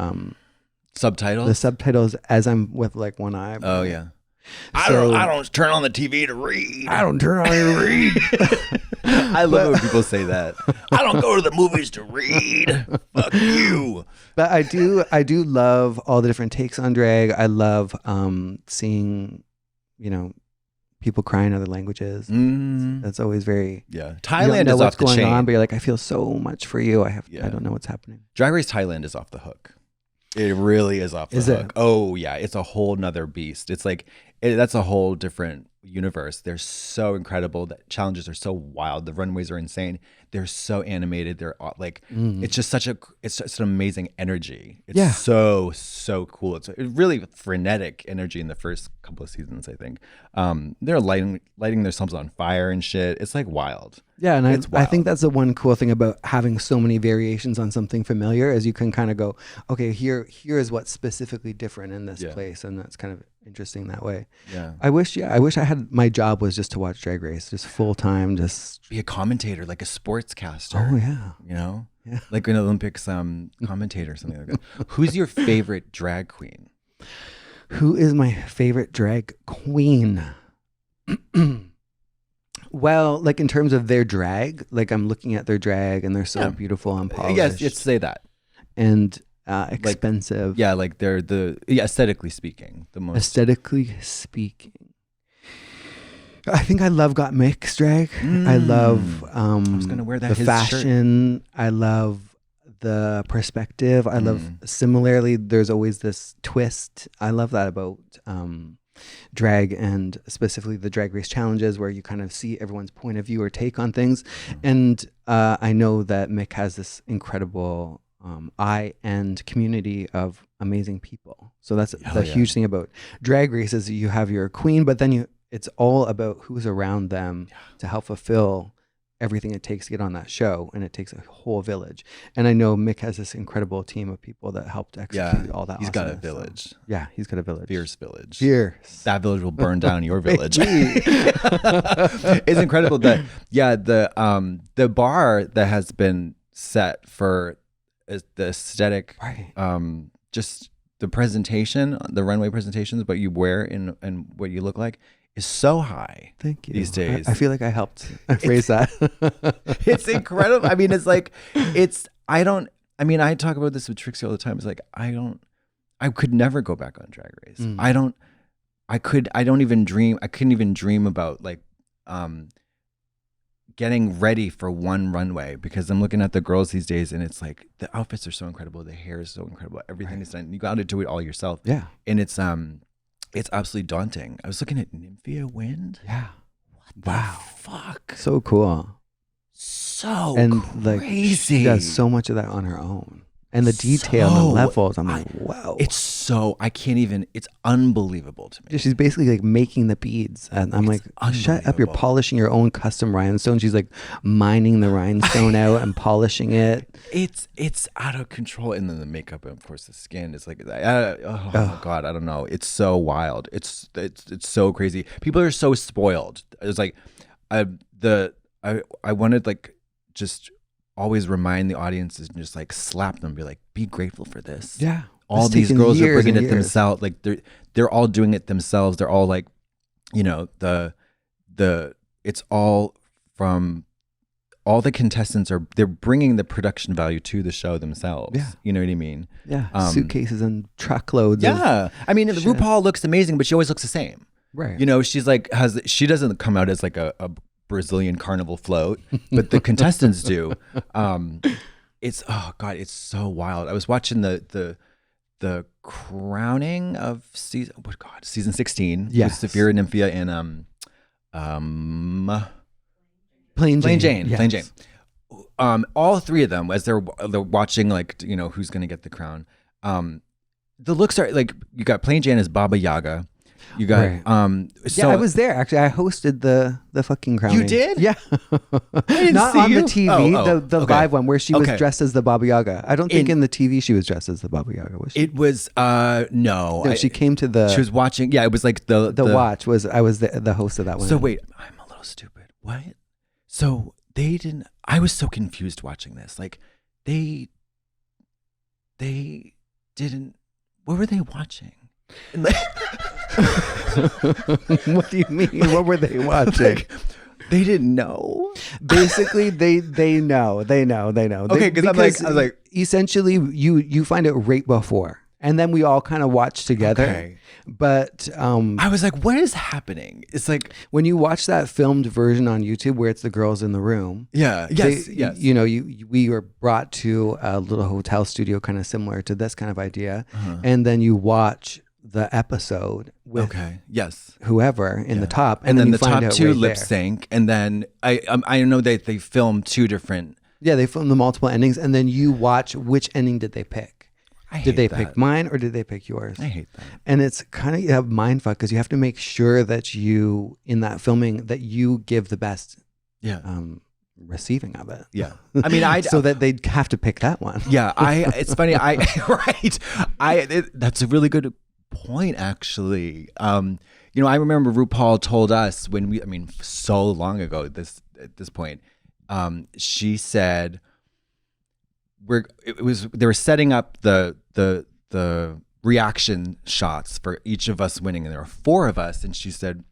subtitles. The subtitles as I'm with like one eye. Oh yeah. I don't turn on the TV to read. I don't turn on to read. I love when people say that. I don't go to the movies to read. Fuck you. But I do love all the different takes on drag. I love seeing, people cry in other languages. That's always very Thailand is off the chain. On, but you're like, I feel so much for you. I don't know what's happening. Drag Race Thailand is off the hook. It really is off the hook. Oh yeah, it's a whole nother beast. It's like that's a whole different universe. They're so incredible. The challenges are so wild. The runways are insane. They're so animated. They're like it's just it's just an amazing energy. It's so cool. It's a really frenetic energy in the first couple of seasons, I think. They're lighting themselves on fire and shit. It's like wild. Yeah, and I think that's the one cool thing about having so many variations on something familiar, is you can kind of go, okay, here is what's specifically different in this place, and that's kind of interesting that way. Yeah. I wish I had, my job was just to watch Drag Race, just full time, just be a commentator, like a sportscaster. Oh yeah. Yeah. Like an Olympics commentator or something like that. Who's your favorite drag queen? Who is my favorite drag queen? Well, like in terms of their drag, like I'm looking at their drag and they're so beautiful and polished. Yes, say that. And expensive. Like they're aesthetically speaking, the most. Aesthetically speaking. I think I love Got Mixed drag. I love I was gonna wear that the fashion. Shirt. I love the perspective. I love, similarly, there's always this twist. I love that about drag, and specifically the Drag Race challenges, where you kind of see everyone's point of view or take on things. And I know that Mick has this incredible eye and community of amazing people. So that's the huge thing about Drag Race, is you have your queen, but then it's all about who's around them to help fulfill everything it takes to get on that show, and it takes a whole village. And I know Mick has this incredible team of people that helped execute all that. He's got a village. So, he's got a village. Fierce village. Fierce. That village will burn down your village. It's incredible that the bar that has been set for the aesthetic, just the presentation, the runway presentations, what you wear and what you look like, is so high. Thank you. These days, I feel like I helped phrase that. It's incredible. I mean, I talk about this with Trixie all the time. It's like I could never go back on Drag Race. I couldn't even dream about like getting ready for one runway, because I'm looking at the girls these days, and it's like the outfits are so incredible, the hair is so incredible, everything is done. You got to do it all yourself. Yeah, and it's absolutely daunting. I was looking at Nymphia Wind. Yeah. What the fuck? So cool. So and crazy. Like she does so much of that on her own. and the detail and the levels. I'm like, wow. I can't even, it's unbelievable to me. She's basically like making the beads. And I'm like, shut up. You're polishing your own custom rhinestone. She's like mining the rhinestone out and polishing it. It's out of control. And then the makeup and of course the skin is like, oh my God, I don't know. It's so wild. It's so crazy. People are so spoiled. It's like, I wanted like just always remind the audiences and just like slap them, be like, be grateful for this. Yeah. All these girls are bringing it themselves. Like they're all doing it themselves. They're all like, you know, it's all from all the contestants they're bringing the production value to the show themselves. Yeah. You know what I mean? Yeah. Suitcases and truckloads. Yeah. I mean, RuPaul looks amazing, but she always looks the same. Right. You know, she's like, she doesn't come out as like a Brazilian carnival float, but the contestants do. It's, oh God, it's so wild. I was watching the crowning of season 16. Yes. With Saphira, Nymphia, and Plain Jane. Yes. Plain Jane. All three of them, as they're watching, like, you know, who's gonna get the crown. The looks are like, you got Plain Jane as Baba Yaga. You got yeah, I was there actually. I hosted the fucking crowning. You did? Yeah. Not on the TV, the live one where she was dressed as the Baba Yaga. I don't think in the TV she was dressed as the Baba Yaga, was she? It was no. She came to the. She was watching. Yeah, it was like the watch was. I was the host of that one. So wait, I'm a little stupid. What? So they didn't. I was so confused watching this. Like they didn't. What were they watching? What do you mean? What were they watching? Like, they didn't know. Basically, they know. Okay, because I was like, essentially, you find it right before, and then we all kind of watch together. Okay. But I was like, what is happening? It's like when you watch that filmed version on YouTube where it's the girls in the room. Yeah. Yes. You know, we were brought to a little hotel studio, kind of similar to this kind of idea, and then you watch the episode with whoever in the top, and then the top two lip sync, and then I know that they filmed two different. Yeah, they filmed the multiple endings, and then you watch which ending did they pick. Did they pick mine or did they pick yours? I hate that. And it's kind of mind fuck because you have to make sure that you in that filming that you give the best. Yeah. Receiving of it. Yeah. I mean, so that they'd have to pick that one. Yeah. It's funny. That's a really good point, actually. You know, I remember RuPaul told us so long ago at this point, she said they were setting up the reaction shots for each of us winning, and there were 4 of us, and she said,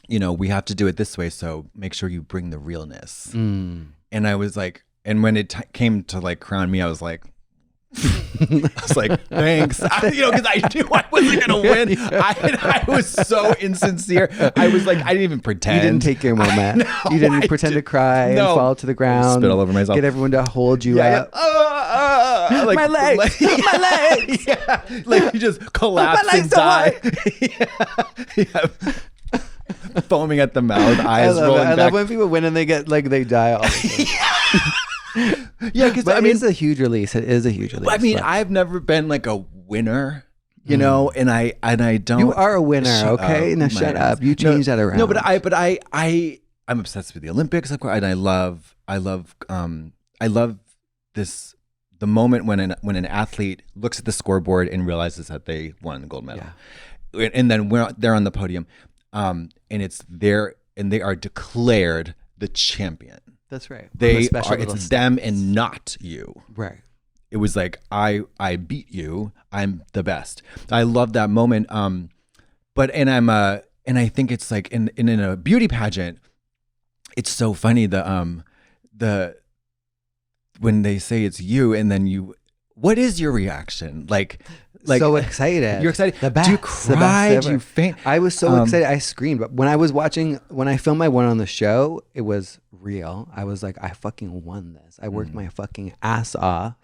you know, we have to do it this way, so make sure you bring the realness. And I was like, and when it came to like crown me, I was like, thanks. You know, because I knew I wasn't gonna win. I was so insincere. I was like, I didn't even pretend. You didn't take your moment. You didn't pretend to cry and fall to the ground. Spit all over myself. Get everyone to hold you up. Yeah. Like, my legs. My legs. Yeah. Like you just collapse and die. Yeah. Foaming at the mouth, eyes rolling back. I love when people win and they get like they die all the time. Yeah, because I mean, it's a huge release. It is a huge release. I mean, I've never been like a winner, you know, and I don't. You are a winner, okay? Now shut up. You change that around. No, but I'm obsessed with the Olympics, of course, and I love this. The moment when an athlete looks at the scoreboard and realizes that they won the gold medal, and then they're on the podium, and it's there, and they are declared the champion. That's right. It's them and not you. Right. It was like, I beat you. I'm the best. I love that moment. And I think it's like in a beauty pageant, it's so funny the when they say it's you and then what is your reaction? Like so excited. You're excited. The best. Do you cry? Do you faint? I was so excited. I screamed. But when I filmed my one on the show, it was real. I was like, I fucking won this. I worked my fucking ass off.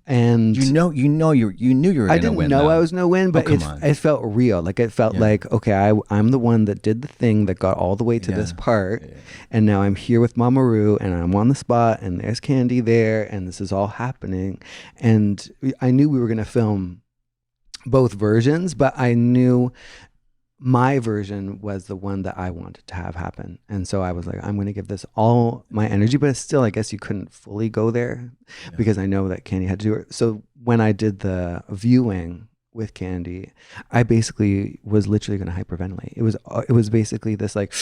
And you knew you were going to win. I didn't know I was going to win, but it felt real. Like it felt like, okay, I'm the one that did the thing that got all the way to this part. Yeah. And now I'm here with Mama Ru and I'm on the spot and there's Candy there and this is all happening. And I knew we were going to film both versions, but I knew my version was the one that I wanted to have happen. And so I was like, I'm going to give this all my energy, but still, I guess you couldn't fully go there because I know that Candy had to do it. So when I did the viewing with Candy, I basically was literally going to hyperventilate. It was basically this like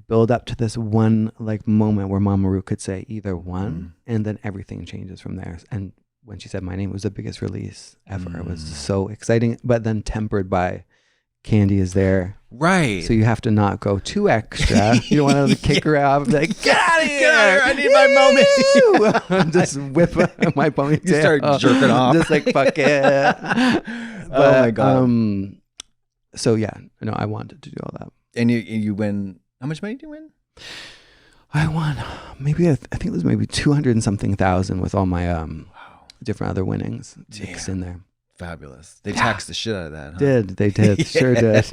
build up to this one like moment where Mama Ru could say either one, and then everything changes from there. And when she said my name, it was the biggest release ever. It was so exciting, but then tempered by Candy is there. Right. So you have to not go too extra. You don't want to kick her out and be like, get out of here. Get out of here. I need my moment. Just whip my ponytail. You start jerking off. Just like, fuck it. But, oh my God. So yeah, no, I wanted to do all that. And you win. How much money did you win? I won maybe, I think it was maybe 200 and something thousand with all my different other winnings mixed in there. Fabulous. They taxed the shit out of that, huh? They did. Sure did.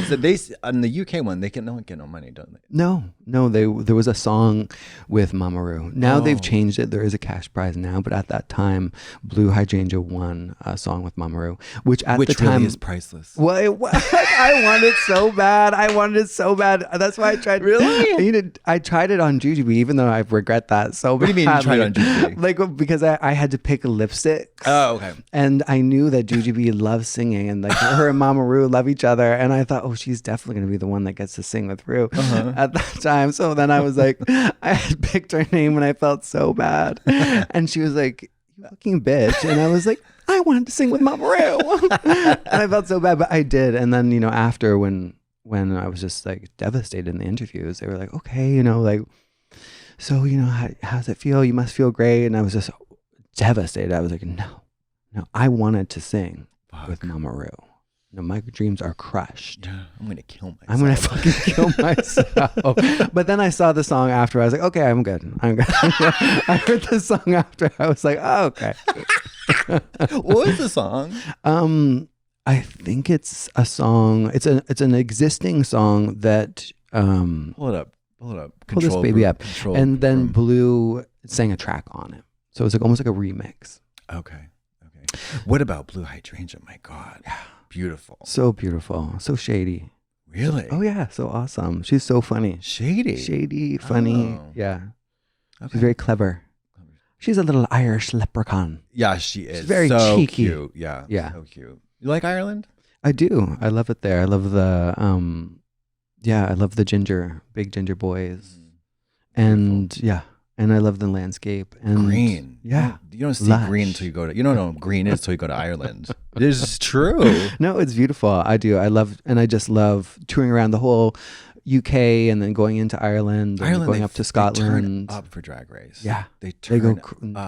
So they on the UK one, they don't get no money, don't they? No. There was a song with Mama Ru. Now they've changed it. There is a cash prize now, but at that time, Blue Hydrangea won a song with Mama Ru, which the time really is priceless. Well, I wanted it so bad. That's why I tried. Really? I tried it on Jujubee, even though I regret that so bad. What do you mean you tried it on Jujubee? Like because I had to pick lipsticks. Oh, okay. And I knew that Jujubee loves singing, and like her and Mama Ru love each other, and I thought, oh, she's definitely going to be the one that gets to sing with Ru at that time. So then I was like, I had picked her name, and I felt so bad. And she was like, "You fucking bitch," and I was like, I wanted to sing with Mama Ru, and I felt so bad, but I did. And then after when I was just like devastated in the interviews, they were like, okay, like, so how does it feel? You must feel great. And I was just devastated. I was like, no, I wanted to sing with Mama Ru. No, my dreams are crushed. Yeah, I'm gonna kill myself. I'm gonna fucking kill myself. But then I saw the song after. I was like, okay, I'm good. I heard the song after. I was like, oh, okay. What was the song? I think it's a song. It's an existing song that. Pull it up. Pull this baby up. And then Blue sang a track on it. So it's like almost like a remix. Okay. What about Blue Hydrangea? My God. Yeah. Beautiful. So beautiful. So shady. Really? Oh yeah. So awesome. She's so funny. Shady, funny. Oh. Yeah. Okay. She's very clever. She's a little Irish leprechaun. Yeah, she is. She's very so cheeky. Cute. Yeah. So cute. You like Ireland? I do. I love it there. I love the I love the big ginger boys. And yeah. And I love the landscape and green. Yeah. You don't see green until you go to, you don't know what green is until you go to Ireland. This is true. No, it's beautiful. I do. I just love touring around the whole UK and then going into Ireland and going up to Scotland. They turn up for Drag Race. Yeah. They go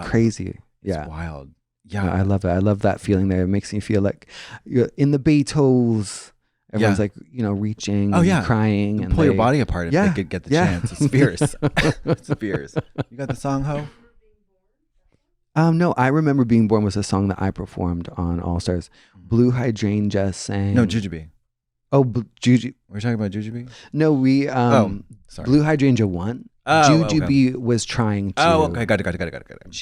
crazy. Yeah. It's wild. Yeah. I love it. I love that feeling there. It makes me feel like you're in the Beatles. Everyone's like, reaching and crying. And pull your body apart if they could get the chance. It's fierce. It's fierce. You got the song, Ho? No, I Remember Being Born was a song that I performed on All Stars. Blue Hydrangea sang. No, Jujubee. Oh, Jujubee. We're talking about Jujubee? No, we, sorry. Blue Hydrangea won. Jujubee was trying to. Oh, okay. Got it.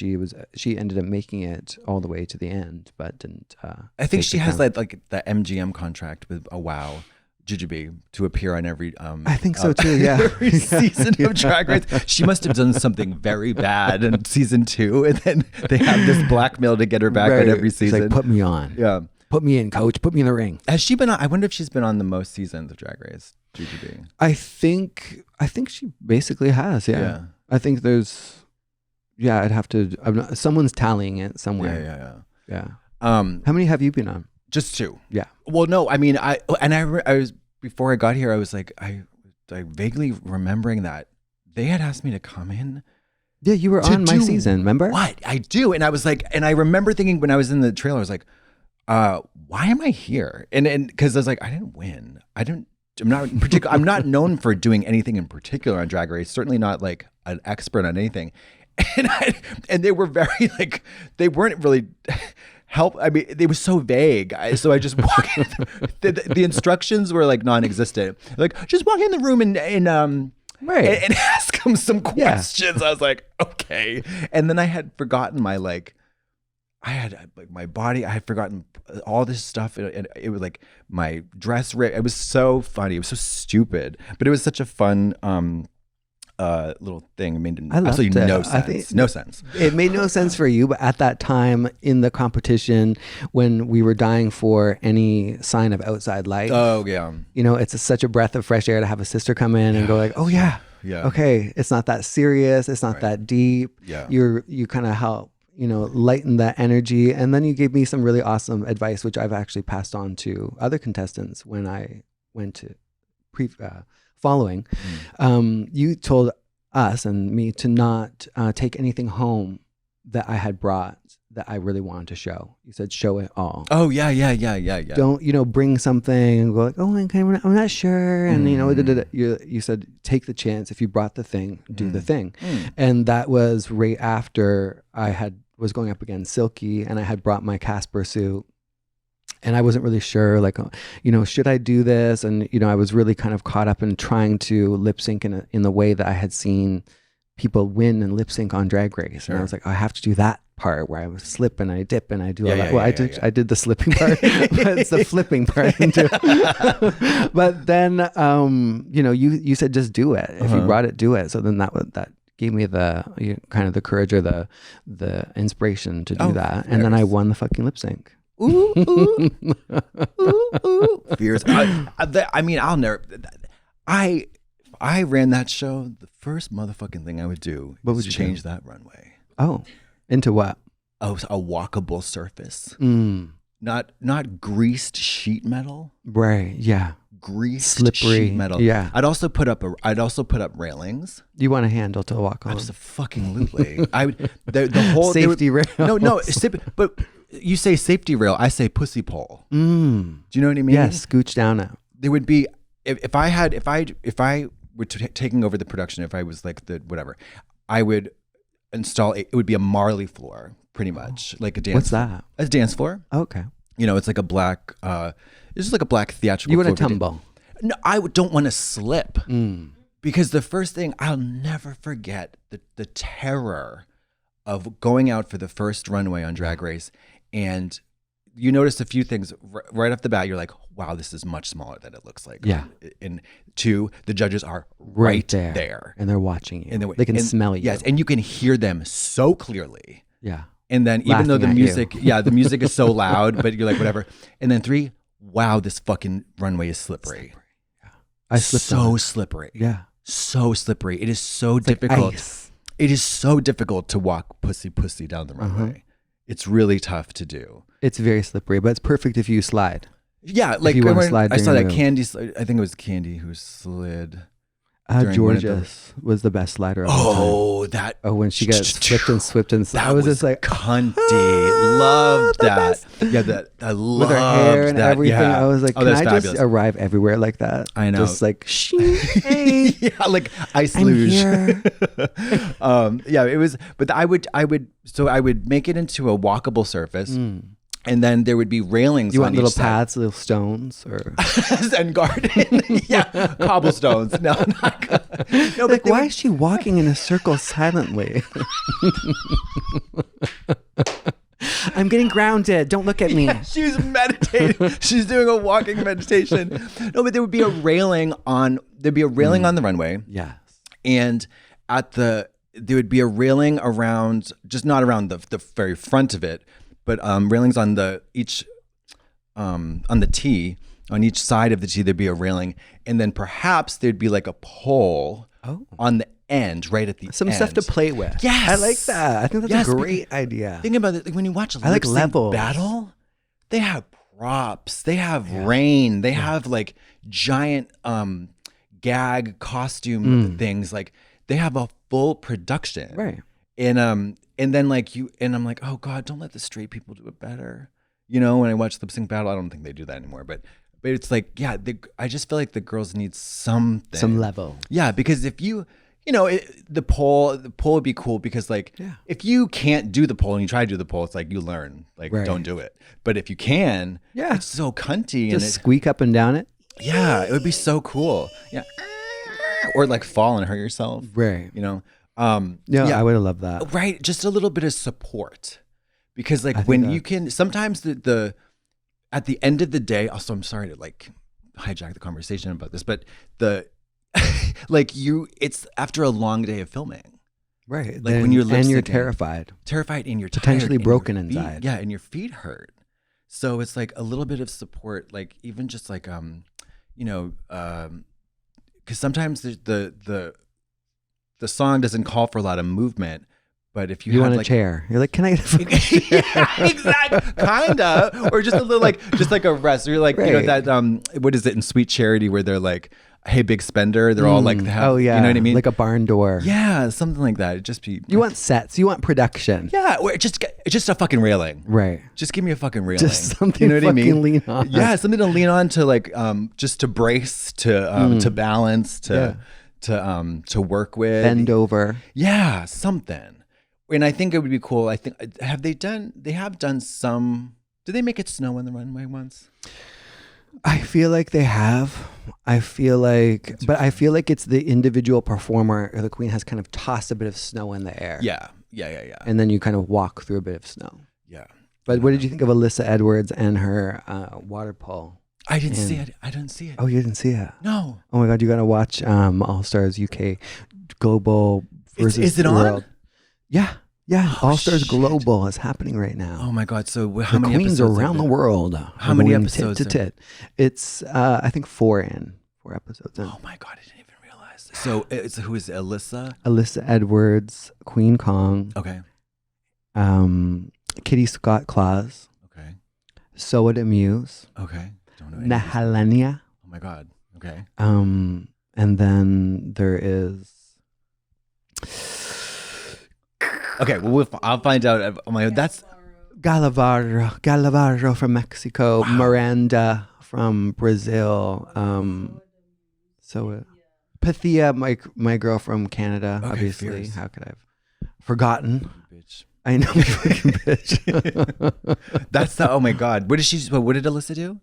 She ended up making it all the way to the end, but didn't. I think she has like the MGM contract with WoW Jujubee to appear on every. I think so too. Yeah, every season of Drag Race. She must have done something very bad in season 2, and then they have this blackmail to get her back on every season. It's like, put me on. Yeah. Put me in, coach. Put me in the ring. Has she been on? I wonder if she's been on the most seasons of Drag Race. Jujubee. I think she basically has. Yeah. I think there's. Yeah, I'd have to. Someone's tallying it somewhere. Yeah. How many have you been on? Just 2. Yeah. Well, no, I mean, I was before I got here. I was like, I vaguely remembering that they had asked me to come in. Yeah, you were on my season. Remember? What I do, and I was like, and I remember thinking when I was in the trailer, I was like, why am I here? And because I was like, I didn't win. I'm not known for doing anything in particular on Drag Race. Certainly not like an expert on anything. and they wwere very like, they weren't really help. I mean, they were so vague. So I just walked in. The instructions were like non-existent. Like, just walk in the room and ask them some questions. I was like, okay. And then I had forgotten my my body. I had forgotten all this stuff. And it was like my dress. It was so funny. It was so stupid, but it was such a fun little thing. It made absolutely no sense. No sense. It made no sense for you, but at that time in the competition, when we were dying for any sign of outside life, it's such a breath of fresh air to have a sister come in and go like, oh yeah, okay, it's not that serious, it's not that deep. Yeah, you kind of help lighten that energy, and then you gave me some really awesome advice, which I've actually passed on to other contestants when I went to following. You told us and me to not take anything home that I had brought that I really wanted to show. You said show it all. Oh yeah. Don't bring something and go like, oh, okay, I'm not sure, and you said take the chance. If you brought the thing, do the thing. And that was right after I was going up against Silky, and I had brought my Casper suit. And I wasn't really sure, like, should I do this? And, I was really kind of caught up in trying to lip sync in the way that I had seen people win and lip sync on Drag Race. Sure. And I was like, I have to do that part where I slip and I dip and I do all that. I did the slipping part, but it's the flipping part. But then, you said just do it. If you brought it, do it. So then that gave me the kind of the courage or the inspiration to do that. And then I won the fucking lip sync. Ooh, ooh, ooh, ooh. Fears. I mean, I'll never. I ran that show. The first motherfucking thing I would do was change that runway. Oh, into what? Oh, a walkable surface. Not greased sheet metal. Right. Yeah. Greased slippery sheet metal. Yeah. I'd also put up railings. You want a handle to walk on? Absolutely. I would the whole safety rail. No, but. You say safety rail, I say pussy pole. Do you know what I mean? Yes, scooch down it. There would be if I were taking over the production, if I was like the whatever, I would install it would be a Marley floor, pretty much like a dance. What's that? A dance floor. Okay. It's like a black. It's just like a black theatrical. You want to tumble? No, I don't want to slip because the first thing I'll never forget the terror of going out for the first runway on Drag Race. And you notice a few things right off the bat. You're like, wow, this is much smaller than it looks like. Yeah. And two, the judges are right there. And they're watching you. And they can smell you. Yes. And you can hear them so clearly. Yeah. And then even though the music, the music is so loud, but you're like, whatever. And then three, wow, this fucking runway is slippery. Yeah. I slipped so slippery. Yeah. So slippery. It is so difficult. Ice. It is so difficult to walk pussy down the runway. It's really tough to do. It's very slippery, but it's perfect if you slide. Yeah, like you want to slide. I saw that Candy. I think it was Candy who slid. Georgia was the best slider of all time. When she got slipped and I was just like, cunty. Loved that. Yeah, I loved with her hair and that. everything. Yeah. I was like, can I fabulous. just arrive everywhere like that? I know. Just like, hey, yeah, like ice luge. Yeah, it was. But I would make it into a walkable surface. And then there would be railings. You want little paths, little stones, or Zen garden? Yeah, cobblestones. No, not. No, like, why is she walking in a circle silently? I'm getting grounded. Don't look at me. Yeah, she's meditating. She's doing a walking meditation. No, but there would be a railing on. There'd be a railing on the runway. Yes, and there would be a railing around, just not around the very front of it. But railings on the T, on each side of the T, there'd be a railing, and then perhaps there'd be like a pole on the end, right at the end. Some stuff to play with. Yes, I like that. I think that's a great idea. Think about it. Like when you watch a lip sync battle, they have props, they have rain, they have like giant gag costume things. Like they have a full production, right? And then and I'm like, oh God, don't let the straight people do it better. When I watch lip sync battle, I don't think they do that anymore. But it's like, I just feel like the girls need something. Some level. Yeah, because if you the pole would be cool because like if you can't do the pole and you try to do the pole, it's like you learn, like don't do it. But if you can, it's so cunty. Just and squeak up and down it. Yeah, it would be so cool. Yeah. Or like fall and hurt yourself. Right. I would have loved that. Right. Just a little bit of support. Because like when you can, sometimes the at the end of the day, also I'm sorry to like hijack the conversation about this, but it's after a long day of filming. Right. Like when you're lip-syncing, and you're terrified. Terrified and you're potentially tired broken and your inside. Yeah, and your feet hurt. So it's like a little bit of support, like even just like because sometimes the song doesn't call for a lot of movement. But if you want have a chair, you're like, can I get a chair? Yeah, exactly. Kinda. Or just a little just like a rest. Or you're like, that what is it in Sweet Charity where they're like, hey, big spender. They're all like, you know what I mean? Like a barn door. Yeah, something like that. It'd just be. You want sets. You want production. Yeah, or just a fucking railing. Right. Just give me a fucking railing. Just something lean on. Yeah, something to lean on to like just to brace, to balance, to work with. Bend over. Yeah, something. And I think it would be cool. I think they have done some. Did they make it snow on the runway once? I feel like they have. I feel like it's the individual performer or the queen has kind of tossed a bit of snow in the air. Yeah. And then you kind of walk through a bit of snow. Yeah. But what did you think of Alyssa Edwards and her water pole? I didn't see it. I didn't see it. Oh, you didn't see it? No. Oh my God, you got to watch All Stars UK Global versus Is it World. on? Yeah. All Stars Global is happening right now. Oh my God! So how many queens episodes around the world? How many episodes? Tit to tit. It's I think 4 episodes in. Oh my God! I didn't even realize. So who is it? Alyssa? Alyssa Edwards, Queen Kong. Okay. Kitty Scott Claus. Okay. Soa de Muse. Okay. Don't know. Nahalenia. Oh my God. Okay. And then there is. Okay, well, I'll find out. Oh my God, that's Galavaro from Mexico, Wow. Miranda from Brazil. Pathia, my girl from Canada, Okay, obviously. fierce. How could I have forgotten? bitch. I know, fucking bitch. That's the. Oh my God, what did Alyssa do?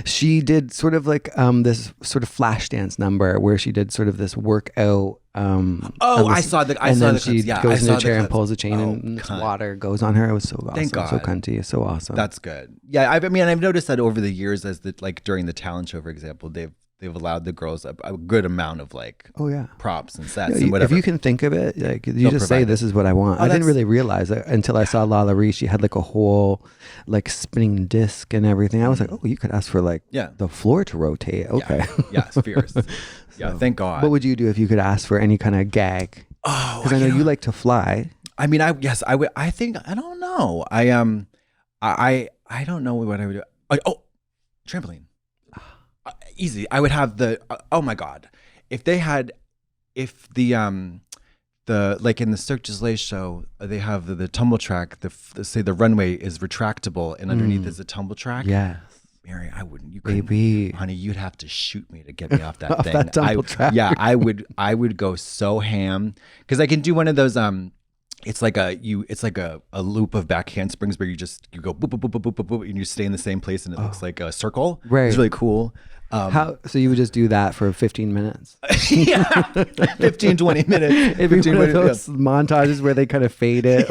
She did sort of like this sort of flash dance number where she did sort of this workout. I saw the. And then clips. she Yeah, goes in saw the chair and clips. pulls the chain, Oh, and cunt. water goes on her. It was so awesome, Thank God. so cunty, so awesome. That's good. Yeah, I mean, I've noticed that over the years, as during the talent show, for example, they've allowed the girls a good amount of props and sets and whatever. If you can think of it, like you just say, "This is what I want." I didn't really realize it until I saw Lala Ree. She had like a whole like spinning disc and everything. I was like, "Oh, you could ask for like the floor to rotate." Okay. Yeah, it's fierce. Yeah, thank God. What would you do if you could ask for any kind of gag? Oh, because I know you like to fly. I mean, I would. I think I don't know. I don't know what I would do. Trampoline. Easy. I would have the. Oh my God, if the like in the Cirque du Soleil show, they have the tumble track. Say the runway is retractable, and underneath is a tumble track. Yes. Mary, I wouldn't. You Baby, honey, you'd have to shoot me to get me off that off thing. that tumble track. Yeah, I would go so ham because I can do one of those. It's like a loop of back handsprings where you go boop boop boop boop boop boop, boop and you stay in the same place and it looks like a circle. Right. It's really cool. So you would just do that for 15 minutes? Yeah, 15, 20 minutes. It'd be one of those montages where they kind of fade it.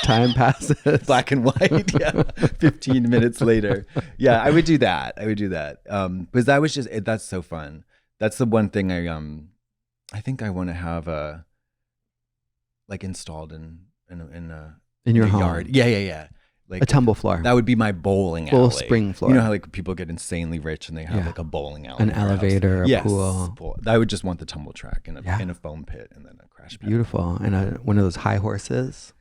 Time passes. Black and white. Yeah, 15 minutes later. Yeah, I would do that. Because that was that's so fun. That's the one thing I think I want to have like installed in your home. yard. Yeah. Like a tumble floor. That would be my bowling alley. Full spring floor. You know how like people get insanely rich and they have like a bowling alley, an elevator, a pool. I would just want the tumble track in a foam pit and then a crash pad. Beautiful, and one of those high horses.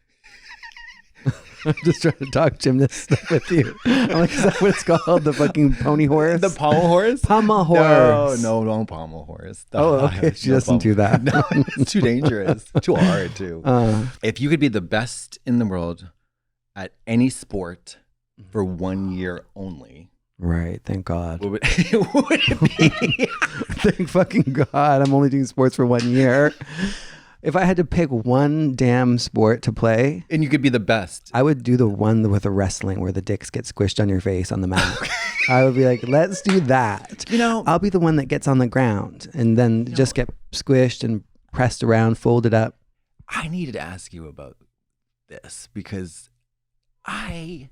I'm just trying to talk gymnast stuff with you. I'm like, is that what it's called? The fucking pony horse? The pommel horse? Pommel horse. No pommel horse. Okay. She doesn't do that. No, it's too dangerous. Too hard too. If you could be the best in the world at any sport for 1 year only. Right. Thank God. What would it be? Thank fucking God. I'm only doing sports for 1 year. If I had to pick one damn sport to play, And you could be the best. I would do the one with the wrestling where the dicks get squished on your face on the mat. I would be like, let's do that. You know, I'll be the one that gets on the ground and then just get squished and pressed around, folded up. I needed to ask you about this because I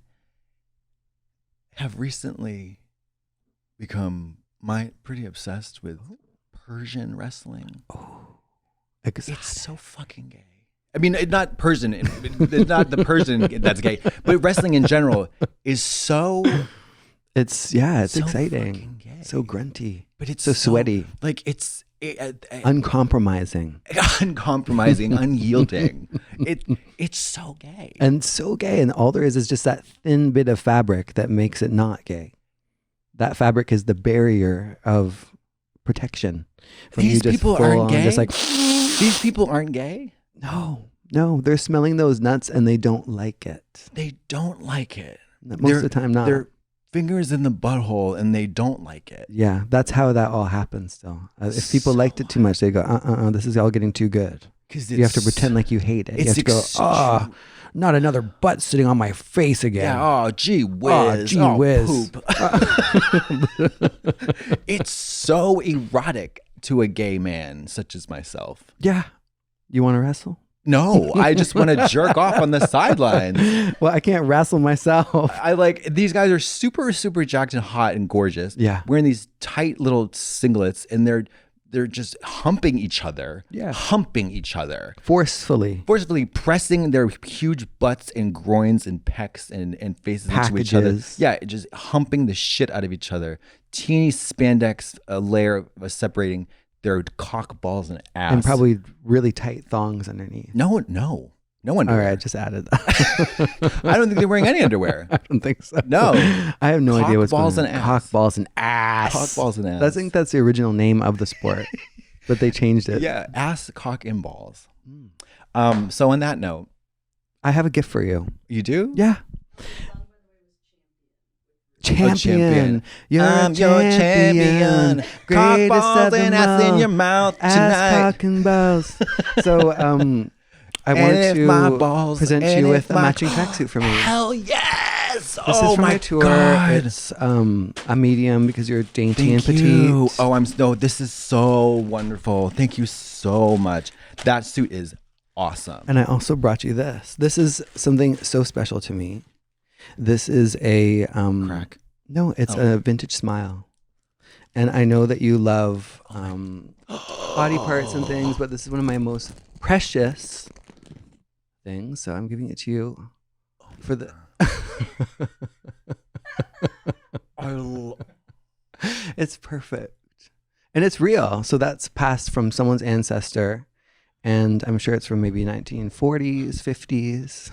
have recently become pretty obsessed with Persian wrestling. It's so fucking gay. I mean, not Persian. It's not the Persian that's gay, but wrestling in general is so. It's so exciting. Fucking gay. So grunty. But it's so sweaty. Like it's uncompromising. Uncompromising, unyielding. It's so gay. And so gay. And all there is just that thin bit of fabric that makes it not gay. That fabric is the barrier of protection. From These people aren't gay? Just like, These people aren't gay? no, they're smelling those nuts and they don't like it. They don't like it. Most of the time, not. Their fingers in the butthole and they don't like it. Yeah, that's how that all happens still. If people liked it too much, they go, this is all getting too good. Because you have to pretend like you hate it. You have to go, not another butt sitting on my face again. Yeah, oh, gee whiz. Gee whiz. Poop. It's so erotic to a gay man such as myself. Yeah. You want to wrestle? No, I just want to jerk off on the sidelines. Well, I can't wrestle myself. I like, these guys are super, super jacked and hot and gorgeous. Yeah. Wearing these tight little singlets and they're just humping each other. Yeah. Humping each other. Forcefully Pressing their huge butts and groins and pecs and faces into each other. Yeah, just humping the shit out of each other. Teeny spandex layer of separating their cock, balls, and ass. And probably really tight thongs underneath. No underwear. All right, I just added that. I don't think they're wearing any underwear. I don't think so. No. I have no Cock, idea what's balls, going and on. ass. Cock, balls, and ass. Cock, balls, and ass. I think that's the original name of the sport, but they changed it. Yeah, ass, cock, and balls. So on that note. I have a gift for you. You do? Yeah. Champion. You're a champion. Cock, Greatest balls, of them and ass in all. your mouth Ass, tonight. cock, and balls. So I wanted to present you with a matching tracksuit for me. Hell yes! This is from my tour. God. It's a medium because you're dainty and Thank petite. you. Oh, this is so wonderful. Thank you so much. That suit is awesome. And I also brought you this. This is something so special to me. This is a Crack. No, it's a vintage smile. And I know that you love body parts and things, but this is one of my most precious things. So I'm giving it to you for the. It's perfect. And it's real. So that's passed from someone's ancestor. And I'm sure it's from maybe 1940s, 50s.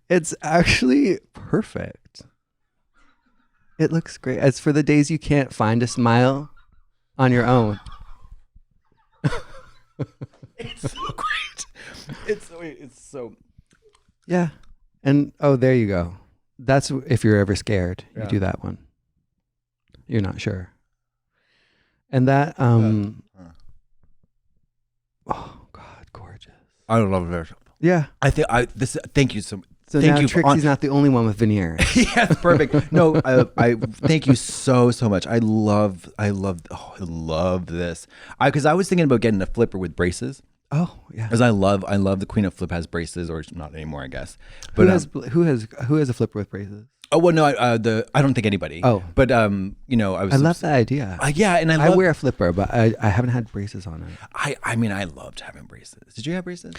It's actually perfect. It looks great. It's for the days you can't find a smile on your own. It's so great. It's so. Yeah. And there you go. That's if you're ever scared, you Yeah. do that one. You're not sure. And that oh God, gorgeous. I love it. Yeah. Thank you so much. So Thank now you Trixie's not the only one with veneers. Yes, perfect. No, I thank you so much. I love this. Because I was thinking about getting a flipper with braces. Oh yeah. Because I love the Queen of Flip has braces, or not anymore, I guess. But who has a flipper with braces? oh well, no, I don't think anybody. Oh. But I love that idea. Yeah, and I wear a flipper, but I haven't had braces on it. I mean, I loved having braces. Did you have braces?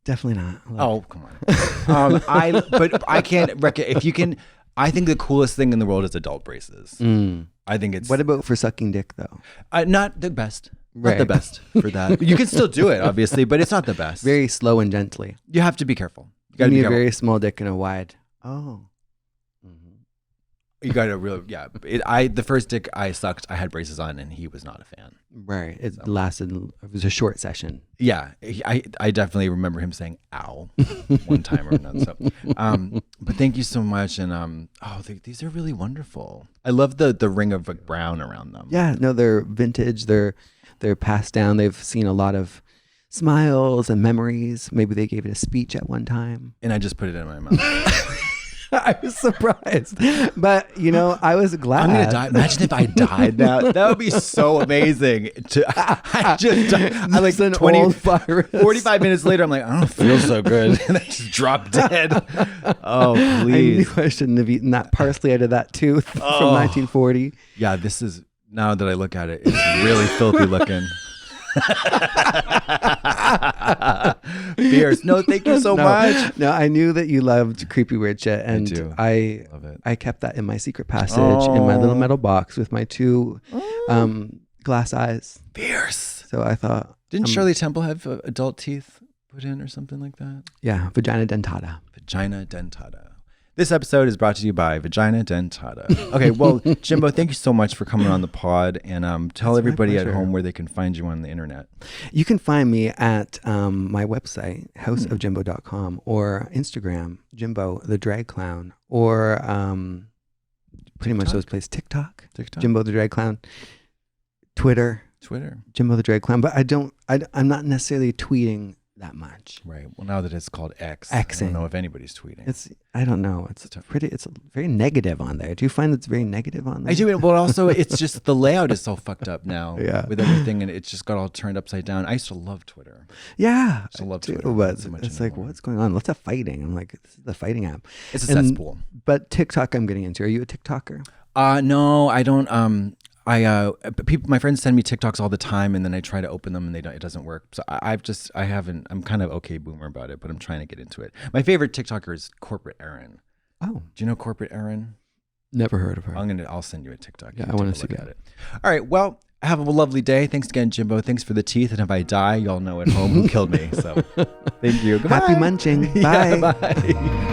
Definitely not. Oh, come on. But I can't if you can. I think the coolest thing in the world is adult braces. I think it's. What about for sucking dick though? Not the best. Not Right. the best for that. You can still do it, obviously, but it's not the best. Very slow and gently. You have to be careful. You You got to be need a careful. very small dick and a wide. Oh. You got to really, yeah. The first dick I sucked, I had braces on, and he was not a fan. Right. It lasted. It was a short session. Yeah, I definitely remember him saying "ow" one time or another. So, but thank you so much, and these are really wonderful. I love the ring of like brown around them. Yeah, no, they're vintage. They're passed down. They've seen a lot of smiles and memories. Maybe they gave it a speech at one time. And I just put it in my mouth. I was surprised, but I was glad. I'm gonna die. Imagine if I died now. That would be so amazing. I just died. I like 45 minutes later. I'm like, I don't feel so good, and I just drop dead. Oh, please! I knew I shouldn't have eaten that parsley out of that tooth from 1940. Yeah, this is, now that I look at it, it's really filthy looking. Beers. No, thank you so much. No, I knew that you loved creepy weird shit, and I love it. I kept that in my secret passage in my little metal box with my two glass eyes. Beers. So I thought, didn't Shirley Temple have adult teeth put in or something like that? Yeah, vagina dentata. Vagina dentata. This episode is brought to you by Vagina Dentata. Okay, well, Jimbo, thank you so much for coming on the pod, and tell everybody at home where they can find you on the internet. You can find me at my website, houseofjimbo.com, or Instagram, Jimbo the Drag Clown, or pretty much those places. TikTok, Jimbo the Drag Clown, Twitter, Jimbo the Drag Clown. But I'm not necessarily tweeting that much. Right. Well, now that it's called Xing. I don't know if anybody's tweeting. I don't know. It's very negative on there. Do you find it's very negative on there? I do. But also it's just the layout is so fucked up now with everything, and it's just got all turned upside down. I used to love Twitter. Yeah. I used to love Twitter. But it's like, what's going on? Lots of fighting. I'm like, this is the fighting app. It's a cesspool. But TikTok I'm getting into. Are you a TikToker? No, I don't. My friends send me TikToks all the time, and then I try to open them, and it doesn't work. So I haven't. I'm kind of okay boomer about it, but I'm trying to get into it. My favorite TikToker is Corporate Erin. Oh, do you know Corporate Erin? Never heard of her. I'll send you a TikTok. Yeah, I want to see at it. All right. Well, have a lovely day. Thanks again, Jimbo. Thanks for the teeth. And if I die, y'all know at home who killed me. So thank you. Goodbye. Happy munching. Bye. Yeah, bye.